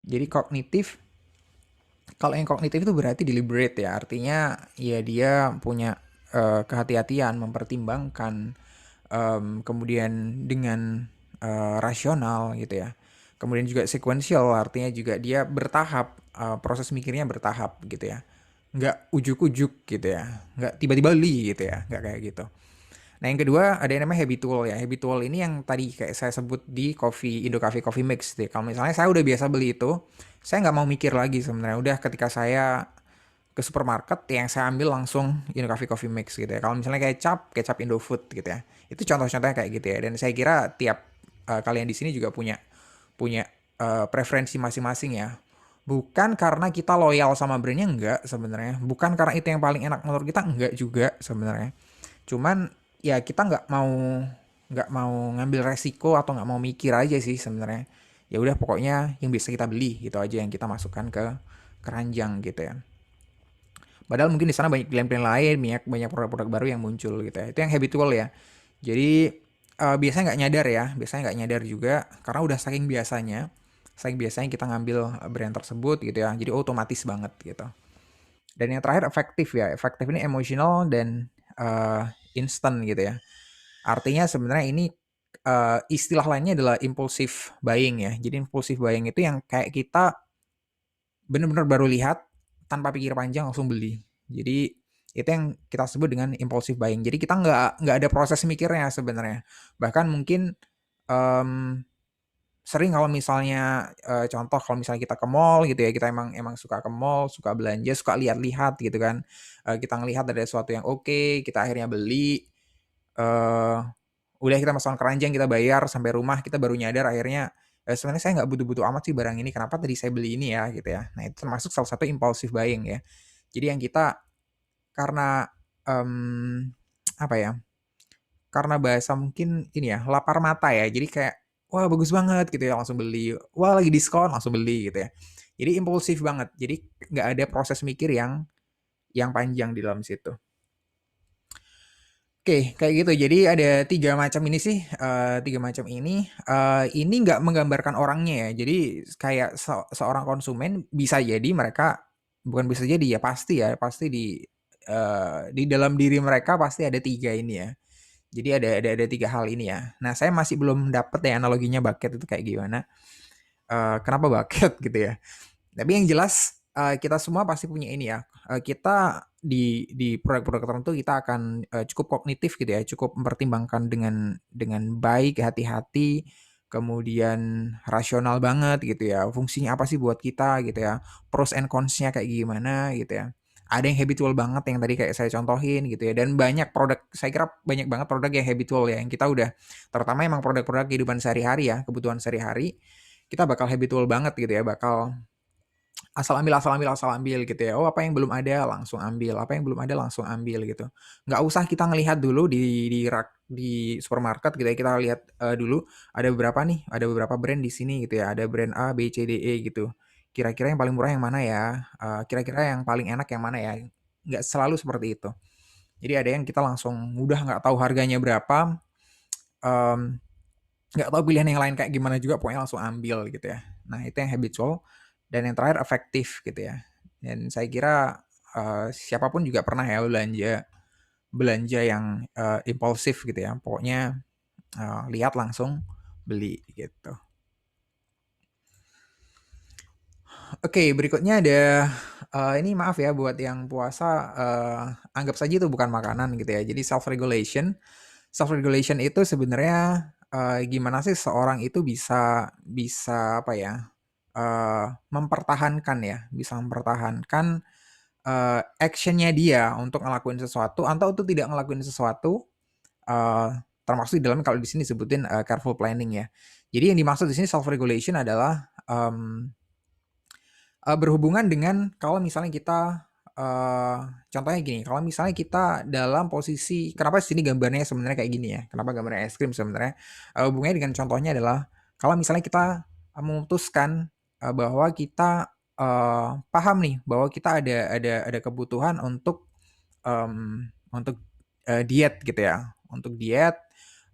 Jadi kognitif, kalau yang kognitif itu berarti deliberate ya, artinya ya dia punya kehati-hatian, mempertimbangkan, kemudian dengan rasional gitu ya. Kemudian juga sequential, artinya juga dia bertahap, proses mikirnya bertahap gitu ya. Nggak ujuk-ujuk gitu ya, nggak tiba-tiba li gitu ya, nggak kayak gitu. Nah, yang kedua ada yang namanya habitual ya. Habitual ini yang tadi kayak saya sebut di Indo Coffee Coffee Mix deh. Kalau misalnya saya udah biasa beli itu, saya nggak mau mikir lagi sebenarnya. Udah ketika saya ke supermarket, yang saya ambil langsung Indo Coffee Coffee Mix gitu ya. Kalau misalnya kecap, kecap Indofood gitu ya. Itu contoh-contohnya kayak gitu ya. Dan saya kira tiap kalian di sini juga punya punya preferensi masing-masing ya. Bukan karena kita loyal sama brandnya, enggak sebenarnya. Bukan karena itu yang paling enak menurut kita, enggak juga sebenarnya. Cuman ya kita nggak mau ngambil resiko atau nggak mau mikir aja sih sebenarnya. Ya udah pokoknya yang bisa kita beli gitu aja yang kita masukkan ke keranjang gitu ya. Padahal mungkin di sana banyak pilihan-pilihan lain, banyak banyak produk-produk baru yang muncul gitu ya. Itu yang habitual ya. Jadi biasanya nggak nyadar ya, biasanya nggak nyadar juga karena udah saking biasanya kita ngambil brand tersebut gitu ya. Jadi otomatis banget gitu. Dan yang terakhir efektif ya. Efektif ini emosional dan instant gitu ya. Artinya sebenarnya ini istilah lainnya adalah impulsive buying ya. Jadi impulsive buying itu yang kayak kita benar-benar baru lihat tanpa pikir panjang langsung beli. Jadi itu yang kita sebut dengan impulsive buying. Jadi kita nggak ada proses mikirnya sebenarnya. Bahkan mungkin em, sering kalau misalnya contoh kalau misalnya kita ke mall gitu ya, kita emang emang suka ke mall, suka belanja, suka lihat-lihat gitu kan. Kita ngelihat ada sesuatu yang oke, kita akhirnya beli. eh Udah kita masukkan keranjang, kita bayar, sampai rumah kita baru nyadar akhirnya, sebenarnya saya nggak butuh-butuh amat sih barang ini, kenapa tadi saya beli ini ya, gitu ya. Nah, itu termasuk salah satu impulsive buying ya. Jadi yang kita karena, mmm, apa ya, karena bahasa mungkin ini ya, lapar mata ya, jadi kayak, "Wah bagus banget," gitu ya, langsung beli, "Wah lagi diskon," langsung beli gitu ya. Jadi impulsif banget, jadi nggak ada proses mikir yang panjang di dalam situ. Oke, kayak gitu. Jadi ada 3 macam ini sih, 3 macam ini nggak menggambarkan orangnya ya. Jadi kayak seorang konsumen bisa jadi mereka bukan bisa jadi ya, pasti di dalam diri mereka pasti ada 3 ini ya. Jadi ada 3 hal ini ya. Nah, saya masih belum dapet ya analoginya bucket itu kayak gimana, kenapa bucket gitu ya. Tapi yang jelas kita semua pasti punya ini ya. Kita di produk-produk tertentu kita akan cukup kognitif gitu ya, cukup mempertimbangkan dengan baik, hati-hati, kemudian rasional banget gitu ya. Fungsinya apa sih buat kita gitu ya. Pros and cons-nya kayak gimana gitu ya. Ada yang habitual banget yang tadi kayak saya contohin gitu ya. Dan banyak produk, saya kira banyak banget produk yang habitual ya. Yang kita udah, terutama emang produk-produk kehidupan sehari-hari ya, kebutuhan sehari-hari, kita bakal habitual banget gitu ya, bakal asal ambil asal ambil asal ambil gitu ya. Oh, apa yang belum ada langsung ambil, apa yang belum ada langsung ambil gitu. Nggak usah kita ngelihat dulu di rak di supermarket gitu ya, kita lihat, dulu ada beberapa brand di sini gitu ya, ada brand A, B, C, D, E gitu. Kira-kira yang paling murah yang mana ya? Kira-kira yang paling enak yang mana ya? Nggak selalu seperti itu. Jadi ada yang kita langsung udah nggak tahu harganya berapa, mmm, nggak tahu pilihan yang lain kayak gimana juga, pokoknya langsung ambil gitu ya. Nah, itu yang habitual. Dan yang terakhir efektif gitu ya. Dan saya kira siapa juga pernah ya belanja belanja yang impulsif gitu ya. Pokoknya lihat langsung beli gitu. Oke, berikutnya ada ini maaf ya buat yang puasa, anggap saja itu bukan makanan gitu ya. Jadi self regulation. Self regulation itu sebenarnya gimana sih seorang itu bisa bisa apa ya? Mempertahankan ya, bisa mempertahankan action-nya dia untuk ngelakuin sesuatu atau untuk tidak ngelakuin sesuatu, eee, termasuk di dalam kalau di sini disebutin, careful planning ya. Jadi yang dimaksud di sini self regulation adalah, berhubungan dengan kalau misalnya kita, eee, contohnya gini, kalau misalnya kita dalam posisi kenapa di sini gambarnya sebenarnya kayak gini ya, kenapa gambarnya es krim sebenarnya, hubungannya dengan contohnya adalah kalau misalnya kita, memutuskan, bahwa kita, paham nih bahwa kita ada kebutuhan untuk diet gitu ya, untuk diet,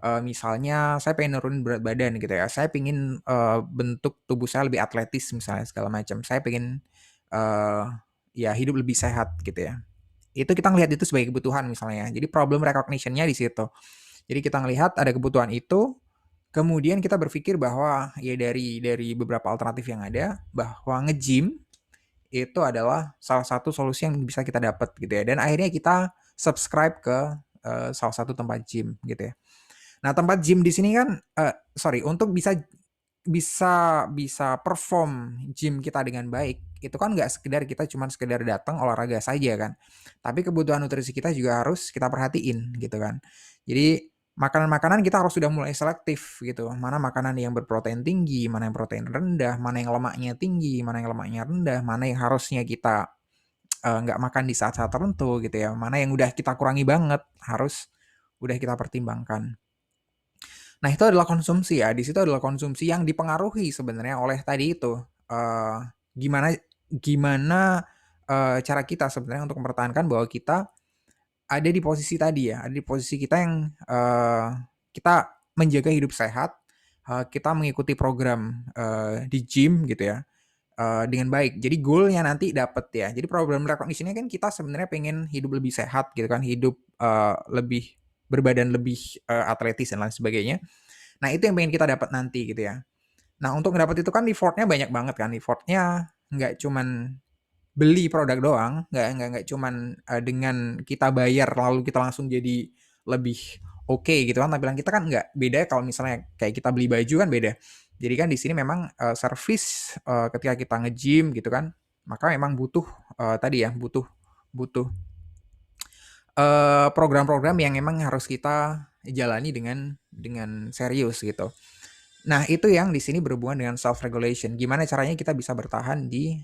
misalnya saya pengen nurunin berat badan gitu ya, saya pengen, bentuk tubuh saya lebih atletis misalnya segala macam, saya pengen, eee, ya hidup lebih sehat gitu ya. Itu kita ngelihat itu sebagai kebutuhan misalnya, jadi problem recognition-nya di situ. Jadi kita ngelihat ada kebutuhan itu, kemudian kita berpikir bahwa ya dari beberapa alternatif yang ada, bahwa nge-gym itu adalah salah satu solusi yang bisa kita dapat gitu ya, dan akhirnya kita subscribe ke, salah satu tempat gym gitu ya. Nah, tempat gym di sini kan, sorry, untuk bisa bisa bisa perform gym kita dengan baik, itu kan nggak sekedar kita cuman sekedar datang olahraga saja kan. Tapi kebutuhan nutrisi kita juga harus kita perhatiin gitu kan. Jadi makanan-makanan kita harus sudah mulai selektif gitu. Mana makanan yang berprotein tinggi, mana yang protein rendah, mana yang lemaknya tinggi, mana yang lemaknya rendah, mana yang harusnya kita, nggak makan di saat-saat tertentu gitu ya, mana yang udah kita kurangi banget, harus udah kita pertimbangkan. Nah, itu adalah konsumsi ya, di situ adalah konsumsi yang dipengaruhi sebenarnya oleh tadi itu, eee, gimana gimana, cara kita sebenarnya untuk mempertahankan bahwa kita ada di posisi tadi ya, ada di posisi kita yang, kita menjaga hidup sehat, kita mengikuti program, di gym gitu ya, dengan baik. Jadi goal-nya nanti dapet ya. Jadi program recognition-nya kan kita sebenarnya pengen hidup lebih sehat gitu kan, hidup, lebih berbadan lebih, atletis dan lain sebagainya. Nah, itu yang pengen kita dapat nanti gitu ya. Nah, untuk ngedapat itu kan effort-nya banyak banget kan, effort-nya nggak cuman beli produk doang, nggak cuman, dengan kita bayar lalu kita langsung jadi lebih oke gitu kan tampilan kita kan nggak. Beda kalau misalnya kayak kita beli baju kan beda. Jadi kan di sini memang, servis, ketika kita nge-gym gitu kan, maka memang butuh, tadi ya, butuh butuh, program-program yang memang harus kita jalani dengan serius gitu. Nah, itu yang di sini berhubungan dengan self regulation. Gimana caranya kita bisa bertahan di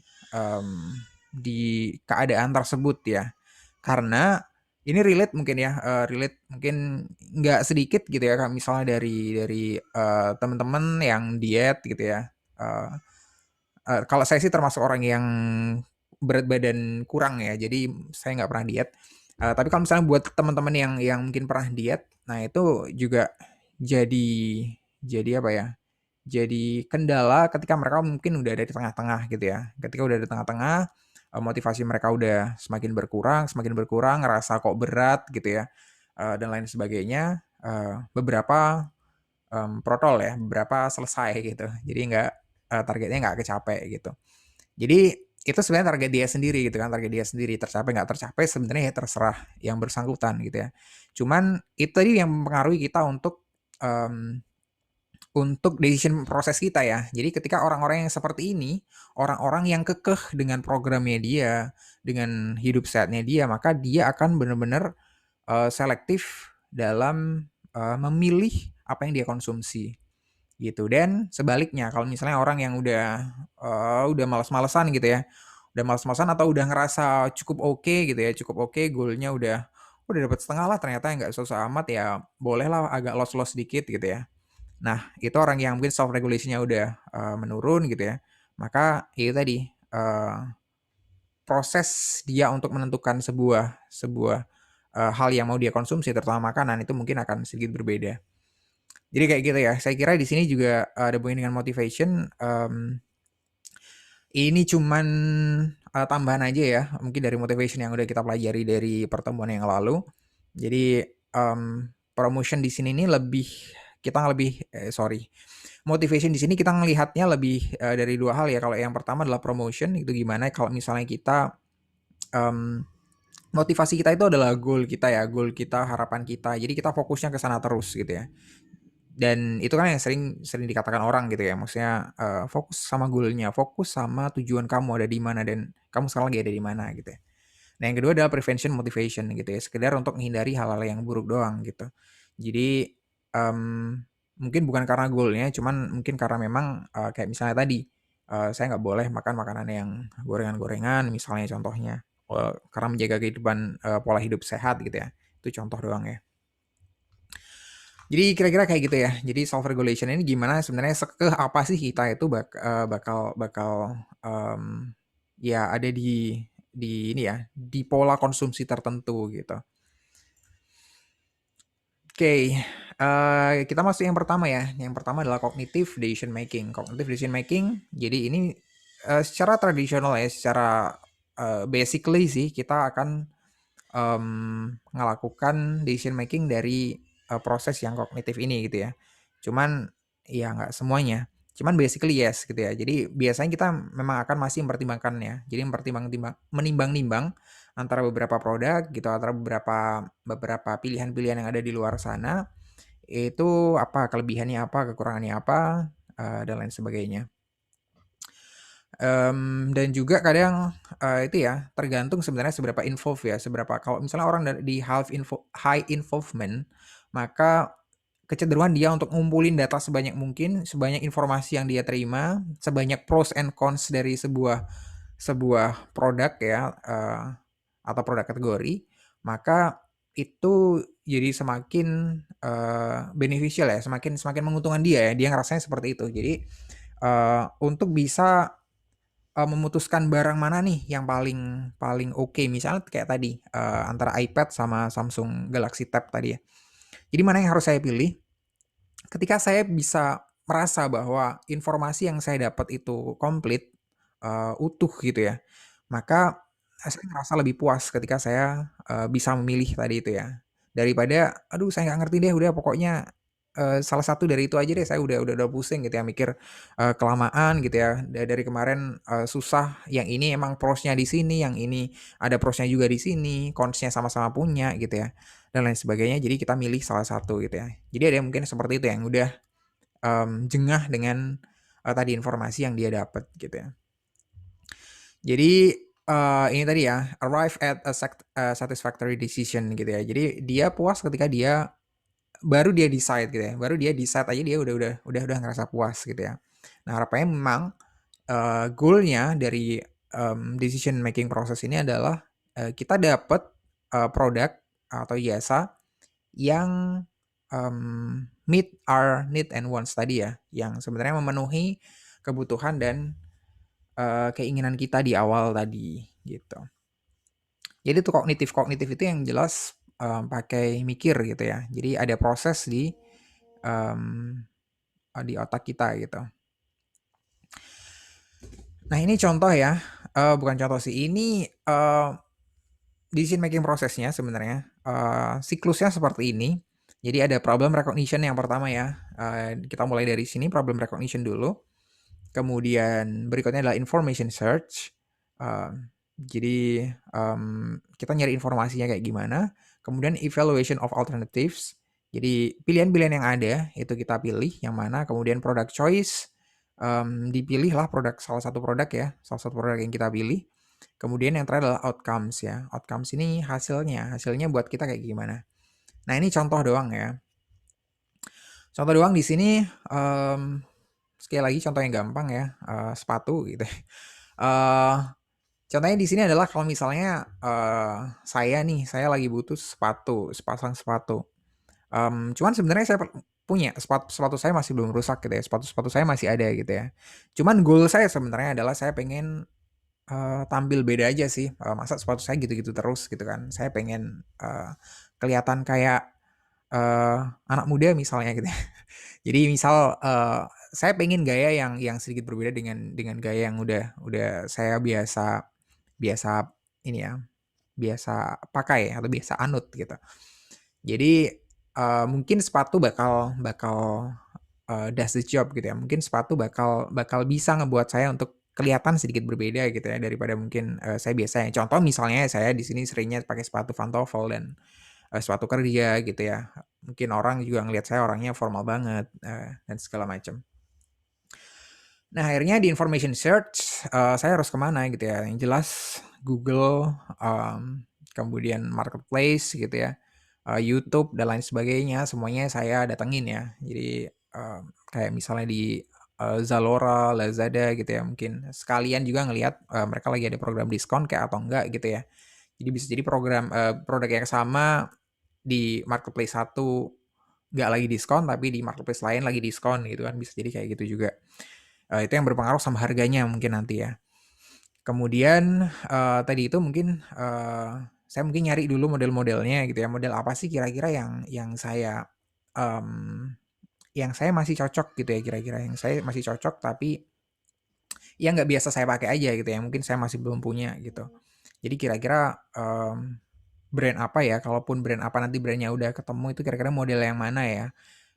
keadaan tersebut ya. Karena ini relate mungkin ya, relate mungkin nggak sedikit gitu ya, Kak, misalnya dari, teman-teman yang diet gitu ya. Eee kalau saya sih termasuk orang yang berat badan kurang ya, jadi saya nggak pernah diet. Tapi kalau misalnya buat teman-teman yang mungkin pernah diet, nah itu juga jadi apa ya, jadi kendala ketika mereka mungkin udah ada di tengah-tengah gitu ya. Ketika udah di tengah-tengah, motivasi mereka udah semakin berkurang, ngerasa kok berat gitu ya, dan lain sebagainya, beberapa, protol ya, beberapa selesai gitu. Jadi targetnya nggak kecapai gitu. Jadi itu sebenarnya target dia sendiri gitu kan, target dia sendiri, tercapai nggak tercapai sebenarnya ya terserah yang bersangkutan gitu ya. Cuman itu tadi yang mempengaruhi kita mmm untuk decision proses kita ya. Jadi ketika orang-orang yang seperti ini, orang-orang yang kekeh dengan programnya dia, dengan hidup sehatnya dia, maka dia akan benar-benar, selektif dalam, memilih apa yang dia konsumsi, gitu. Dan sebaliknya kalau misalnya orang yang udah males-malesan gitu ya, udah males-malesan atau udah ngerasa cukup oke gitu ya, cukup oke, goal-nya udah dapat setengah lah ternyata nggak susah amat, ya bolehlah agak los-los dikit gitu ya. Nah, itu orang yang mungkin self regulation-nya udah, menurun gitu ya, maka itu tadi, proses dia untuk menentukan sebuah sebuah, hal yang mau dia konsumsi terutama makanan itu mungkin akan sedikit berbeda. Jadi kayak gitu ya, saya kira di sini juga, ada hubungannya dengan motivation, ini cuman, tambahan aja ya, mungkin dari motivation yang udah kita pelajari dari pertemuan yang lalu. Jadi, promotion di sini nih lebih kita lebih sorry, motivation di sini kita ngelihatnya lebih, dari 2 hal ya. Kalau yang pertama adalah promotion, itu gimana kalau misalnya kita, mmm, motivasi kita itu adalah goal kita ya, goal kita, harapan kita. Jadi kita fokusnya ke sana terus gitu ya. Dan itu kan yang sering sering dikatakan orang gitu ya, maksudnya, fokus sama goal-nya, fokus sama tujuan kamu ada di mana dan kamu sekarang lagi ada di mana gitu ya. Nah, yang kedua adalah prevention motivation gitu ya, sekedar untuk menghindari hal-hal yang buruk doang gitu. Jadi, mungkin bukan karena goal-nya, cuman mungkin karena memang, kayak misalnya tadi, saya nggak boleh makan makanan yang gorengan-gorengan misalnya contohnya, karena menjaga kehidupan, pola hidup sehat gitu ya. Itu contoh doang ya. Jadi kira-kira kayak gitu ya. Jadi self regulation ini gimana sebenarnya sekeh apa sih kita itu bakal bakal, ya ada di ini ya, di pola konsumsi tertentu gitu. Oke, kita masuk yang pertama ya. Yang pertama adalah cognitive decision making. Cognitive decision making, jadi ini secara tradisional ya, secara basically sih kita akan ngelakukan decision making dari proses yang kognitif ini gitu ya. Cuman ya nggak semuanya. Cuman basically yes gitu ya. Jadi biasanya kita memang akan masih mempertimbangkan ya. Jadi menimbang-nimbang antara beberapa produk gitu, antara beberapa beberapa pilihan-pilihan yang ada di luar sana, itu apa kelebihannya apa, kekurangannya apa, dan lain sebagainya. Dan juga kadang, itu ya, tergantung sebenarnya seberapa involve ya, seberapa kalau misalnya orang di high involvement, maka kecenderungan dia untuk ngumpulin data sebanyak mungkin, sebanyak informasi yang dia terima, sebanyak pros and cons dari sebuah sebuah produk ya, atau produk kategori, maka itu jadi semakin, beneficial ya, semakin semakin menguntungkan dia ya, dia ngerasanya seperti itu. Jadi, untuk bisa memutuskan barang mana nih yang paling paling oke, misalnya kayak tadi, antara iPad sama Samsung Galaxy Tab tadi ya. Jadi mana yang harus saya pilih? Ketika saya bisa merasa bahwa informasi yang saya dapat itu komplit, utuh gitu ya, maka saya ngerasa lebih puas ketika saya, bisa memilih tadi itu ya. Daripada, "Aduh saya nggak ngerti deh, udah pokoknya, salah satu dari itu aja deh, saya udah pusing," gitu ya, mikir, kelamaan gitu ya. Dari kemarin, susah, yang ini emang pros-nya di sini, yang ini ada pros-nya juga di sini, cons-nya sama-sama punya gitu ya, dan lain sebagainya. Jadi kita milih salah satu gitu ya. Jadi ada yang mungkin seperti itu yang udah, jengah dengan, tadi informasi yang dia dapat gitu ya. Jadi, ini tadi ya, arrive at a satisfactory decision gitu ya. Jadi dia puas ketika dia decide gitu ya, baru dia decide aja dia udah ngerasa puas gitu ya. Nah harapannya memang, goal-nya dari, decision making proses ini adalah, kita dapat, produk atau jasa yang, meet our need and wants tadi ya, yang sebenarnya memenuhi kebutuhan dan, keinginan kita di awal tadi, gitu. Jadi tuh kognitif itu yang jelas, pakai mikir gitu ya. Jadi ada proses mmm, di otak kita gitu. Nah ini contoh ya, bukan contoh sih, ini, decision making prosesnya sebenarnya, siklusnya seperti ini. Jadi ada problem recognition yang pertama ya, kita mulai dari sini problem recognition dulu. Kemudian berikutnya adalah information search. Jadi, kita nyari informasinya kayak gimana. Kemudian evaluation of alternatives. Jadi pilihan-pilihan yang ada itu kita pilih yang mana. Kemudian product choice, dipilihlah salah satu produk ya, salah satu produk yang kita pilih. Kemudian yang terakhir adalah outcomes ya. Outcomes ini hasilnya buat kita kayak gimana. Nah ini contoh doang ya. Contoh doang di sini, sekali lagi contoh yang gampang ya, sepatu gitu. Eee, Contohnya di sini adalah kalau misalnya, saya lagi butuh sepasang sepatu, cuman sebenarnya saya punya sepatu saya masih belum rusak gitu ya, sepatu-sepatu saya masih ada gitu ya. Cuman goal saya sebenarnya adalah saya pengen, tampil beda aja sih, masa sepatu saya gitu-gitu terus gitu kan. Saya pengen, kelihatan kayak, anak muda misalnya gitu ya. Jadi misal, saya pengen gaya yang sedikit berbeda dengan gaya yang udah saya biasa biasa ini ya, biasa pakai atau biasa anut gitu. Jadi, mungkin sepatu bakal bakal, does the job gitu ya. Mungkin sepatu bakal bakal bisa ngebuat saya untuk kelihatan sedikit berbeda gitu ya daripada mungkin, saya biasanya. Contoh misalnya saya di sini seringnya pakai sepatu pantofel dan, sepatu kerja gitu ya. Mungkin orang juga ngelihat saya orangnya formal banget, dan segala macam. Nah, akhirnya di information search, saya harus kemana gitu ya, yang jelas Google, kemudian marketplace gitu ya, YouTube dan lain sebagainya, semuanya saya datengin ya. Jadi, kayak misalnya di, Zalora, Lazada gitu ya, mungkin sekalian juga ngelihat, mereka lagi ada program diskon kayak atau enggak gitu ya. Jadi bisa jadi produk yang sama di marketplace satu nggak lagi diskon, tapi di marketplace lain lagi diskon gitu kan, bisa jadi kayak gitu juga. Itu yang berpengaruh sama harganya mungkin nanti ya. Kemudian, tadi itu mungkin, saya mungkin nyari dulu model-modelnya gitu ya, model apa sih kira-kira mmm, yang saya masih cocok gitu ya, kira-kira yang saya masih cocok tapi yang nggak biasa saya pakai aja gitu ya, mungkin saya masih belum punya gitu. Jadi kira-kira, brand apa ya, kalaupun brand apa nanti brand-nya udah ketemu itu kira-kira model yang mana ya,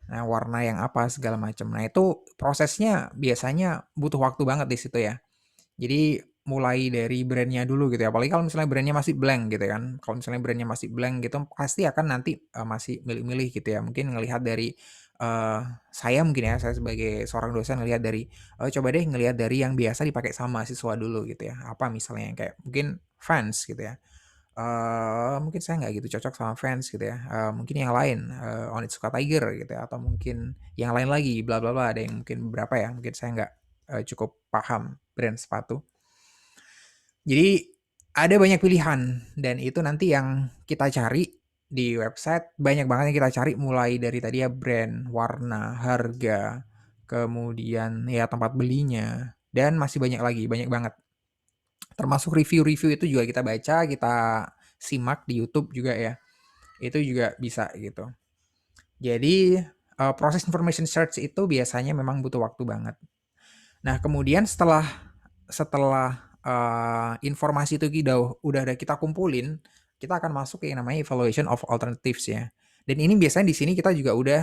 nah warna yang apa segala macam. Nah itu prosesnya biasanya butuh waktu banget di situ ya. Jadi mulai dari brand-nya dulu gitu ya, apalagi kalau misalnya brand-nya masih blank gitu kan. Kalau misalnya brand-nya masih blank gitu, pasti akan nanti, masih milih-milih gitu ya. Mungkin ngelihat dari, saya mungkin ya, saya sebagai seorang dosen ngelihat dari, coba deh ngelihat dari yang biasa dipakai sama mahasiswa dulu gitu ya. Apa misalnya yang kayak mungkin Vans gitu ya. Mungkin saya nggak gitu cocok sama Vans gitu ya, mungkin yang lain, Onitsuka Tiger gitu ya, atau mungkin yang lain lagi bla bla bla, ada yang mungkin beberapa ya, mungkin saya nggak, cukup paham brand sepatu. Jadi ada banyak pilihan dan itu nanti yang kita cari di website banyak banget yang kita cari mulai dari tadi ya brand, warna, harga, kemudian ya tempat belinya, dan masih banyak lagi, banyak banget. Termasuk review-review itu juga kita baca, kita simak di YouTube juga ya. Itu juga bisa gitu. Jadi proses information search itu biasanya memang butuh waktu banget. Nah, kemudian setelah setelah informasi itu udah ada kita kumpulin, kita akan masuk ke yang namanya evaluation of alternatives ya. Dan ini biasanya di sini kita juga udah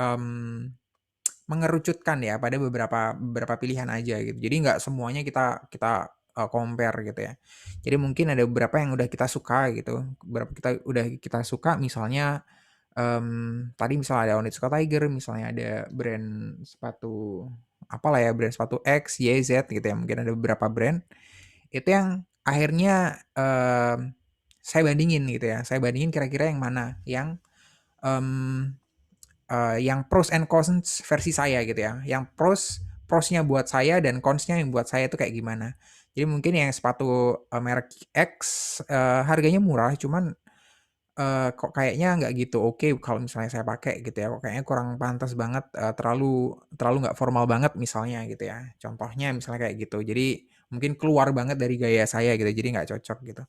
um, mengerucutkan ya pada beberapa beberapa pilihan aja gitu. Jadi nggak semuanya kita kita compare gitu ya. Jadi mungkin ada beberapa yang udah kita suka gitu, beberapa kita suka misalnya tadi misalnya ada Onitsuka Tiger, misalnya ada brand sepatu apalah ya, brand sepatu X, Y, Z gitu ya. Mungkin ada beberapa brand itu yang akhirnya saya bandingin gitu ya. Saya bandingin kira-kira yang mana em, yang pros and cons versi saya gitu ya. Yang prosnya buat saya dan consnya yang buat saya itu kayak gimana. Jadi mungkin yang sepatu merek X harganya murah, cuman kok kayaknya nggak gitu oke kalau misalnya saya pakai gitu ya, kok kayaknya kurang pantas banget, terlalu terlalu nggak formal banget misalnya gitu ya. Contohnya misalnya kayak gitu. Jadi mungkin keluar banget dari gaya saya gitu, jadi nggak cocok gitu.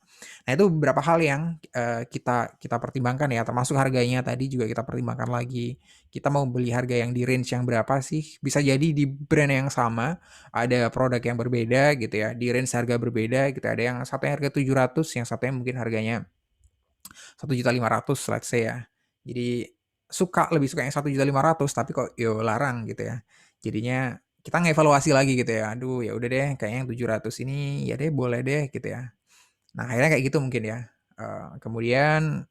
Nah itu beberapa hal yang, kita kita pertimbangkan ya, termasuk harganya tadi juga kita pertimbangkan lagi. Kita mau beli harga yang di range yang berapa sih? Bisa jadi di brand yang sama, ada produk yang berbeda gitu ya, di range harga berbeda gitu, ada yang satunya harga 700, yang satunya mungkin harganya 1.500.000 let's say ya. Jadi lebih suka yang 1.500.000 tapi kok yo larang gitu ya. Jadinya kita ngevaluasi lagi gitu ya. Aduh ya udah deh kayaknya yang 700 ini ya deh boleh deh gitu ya. Nah, akhirnya kayak gitu mungkin ya. Kemudian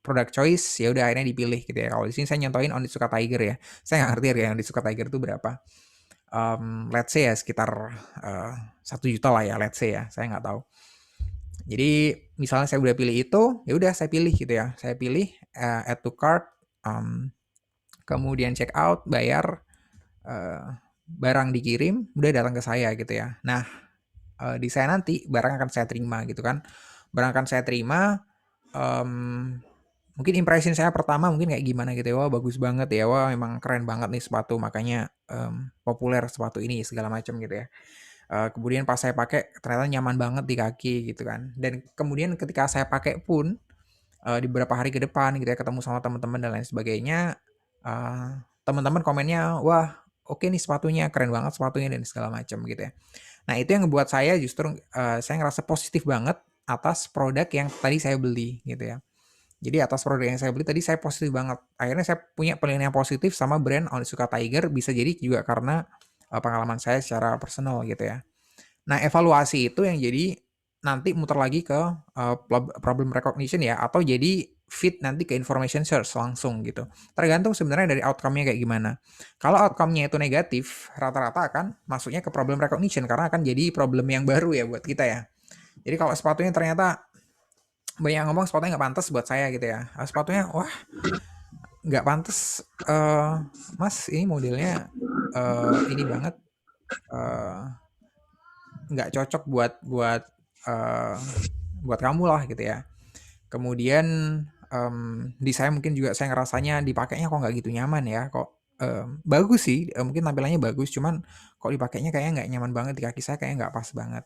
product choice ya udah akhirnya dipilih gitu ya. Kalau di sini saya nyontohin Onitsuka Tiger ya. Saya nggak ngerti harga yang Onitsuka Tiger itu berapa. Let's say ya sekitar 1 juta lah ya, let's say ya. Saya nggak tahu. Jadi misalnya saya udah pilih itu, ya udah saya pilih gitu ya. Saya pilih add to cart, kemudian check out, bayar, barang dikirim, udah datang ke saya gitu ya. Nah, di saya nanti barang akan saya terima gitu kan. Barang akan saya terima, um, mungkin impression saya pertama mungkin kayak gimana gitu ya. Wah bagus banget ya, wah memang keren banget nih sepatu, makanya populer sepatu ini segala macam gitu ya. Kemudian pas saya pakai ternyata nyaman banget di kaki gitu kan. Dan kemudian ketika saya pakai pun di beberapa hari ke depan gitu ya ketemu sama teman-teman dan lain sebagainya, eee, teman-teman komennya, "Wah, oke nih sepatunya, keren banget sepatunya," dan segala macam gitu ya. Nah itu yang ngebuat saya justru, saya ngerasa positif banget atas produk yang tadi saya beli gitu ya. Jadi atas produk yang saya beli tadi saya positif banget. Akhirnya saya punya penilaian positif sama brand Onitsuka Tiger, bisa jadi juga karena, pengalaman saya secara personal gitu ya. Nah, evaluasi itu yang jadi nanti muter lagi ke problem recognition ya, atau jadi feed nanti ke information search langsung gitu. Tergantung sebenarnya dari outcome-nya kayak gimana. Kalau outcome-nya itu negatif, rata-rata akan masuknya ke problem recognition karena akan jadi problem yang baru ya buat kita ya. Jadi kalau sepatunya ternyata banyak yang ngomong sepatunya nggak pantas buat saya gitu ya. Sepatunya wah nggak pantas, mas ini modelnya ini banget, eh, nggak cocok buat buat eh, buat kamu lah gitu ya. Kemudian di saya mungkin juga saya ngerasanya dipakainya kok nggak gitu nyaman ya, kok bagus sih, mungkin tampilannya bagus, cuman kok dipakainya kayaknya nggak nyaman banget di kaki saya, kayaknya nggak pas banget.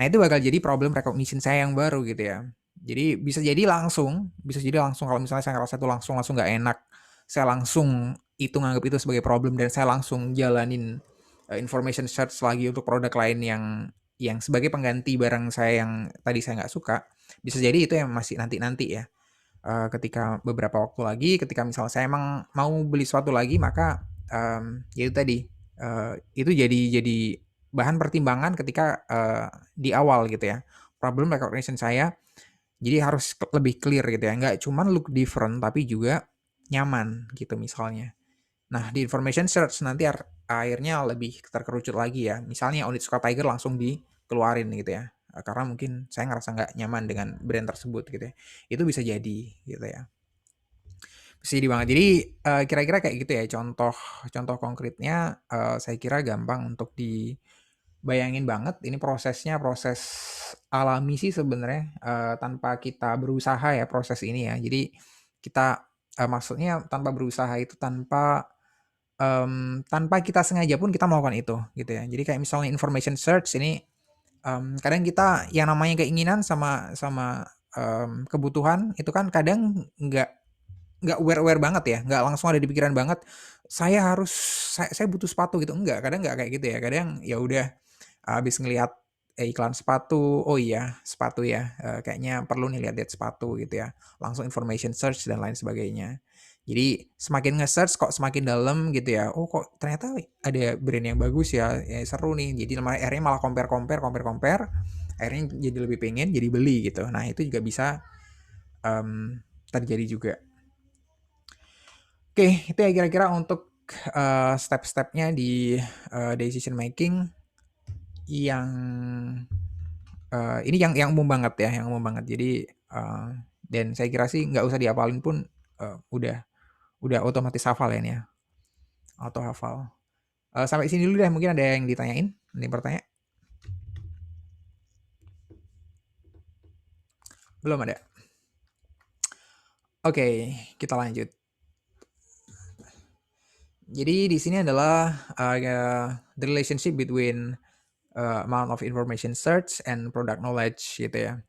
Nah itu bakal jadi problem recognition saya yang baru gitu ya. Jadi bisa jadi langsung kalau misalnya saya ngerasa itu langsung langsung nggak enak, saya langsung itu nganggap itu sebagai problem dan saya langsung jalanin information search lagi untuk produk lain yang sebagai pengganti barang saya yang tadi saya nggak suka. Bisa jadi itu yang masih nanti-nanti ya. Ketika beberapa waktu lagi, ketika misalnya saya emang mau beli sesuatu lagi, maka ya itu tadi, itu jadi bahan pertimbangan ketika di awal gitu ya. Problem recognition saya jadi harus lebih clear gitu ya, nggak cuman look different tapi juga nyaman gitu misalnya. Nah, di information search nanti akhirnya lebih terkerucut lagi ya. Misalnya unit suka Tiger langsung dikeluarin gitu ya. Karena mungkin saya ngerasa nggak nyaman dengan brand tersebut gitu ya. Itu bisa jadi gitu ya. Bisa jadi banget. Jadi kira-kira kayak gitu ya contoh contoh konkretnya saya kira gampang untuk dibayangin banget. Ini prosesnya proses alami sih sebenarnya tanpa kita berusaha ya proses ini ya. Jadi kita maksudnya tanpa berusaha itu tanpa kita sengaja pun kita melakukan itu, gitu ya. Jadi kayak misalnya information search ini, kadang kita yang namanya keinginan sama kebutuhan itu kan kadang nggak aware-aware banget ya, nggak langsung ada di pikiran banget, saya butuh sepatu gitu, enggak, kadang nggak kayak gitu ya. Kadang ya udah habis ngelihat iklan sepatu, oh iya sepatu ya, kayaknya perlu nih lihat-lihat sepatu gitu ya. Langsung information search dan lain sebagainya. Jadi semakin nge-search kok semakin dalam gitu ya. Oh kok ternyata ada brand yang bagus ya, ya seru nih. Jadi akhirnya malah compare, akhirnya jadi lebih pengen jadi beli gitu. Nah itu juga bisa terjadi juga. Oke, itu ya kira-kira untuk step-stepnya di decision making yang ini yang umum banget ya, yang umum banget. Jadi dan saya kira sih nggak usah dihafalin pun udah otomatis hafal ya ini ya, auto hafal. Sampai sini dulu deh, mungkin ada yang ditanyain, ada yang bertanya? Belum ada. Oke, kita lanjut. Jadi di sini adalah the relationship between amount of information search and product knowledge gitu ya.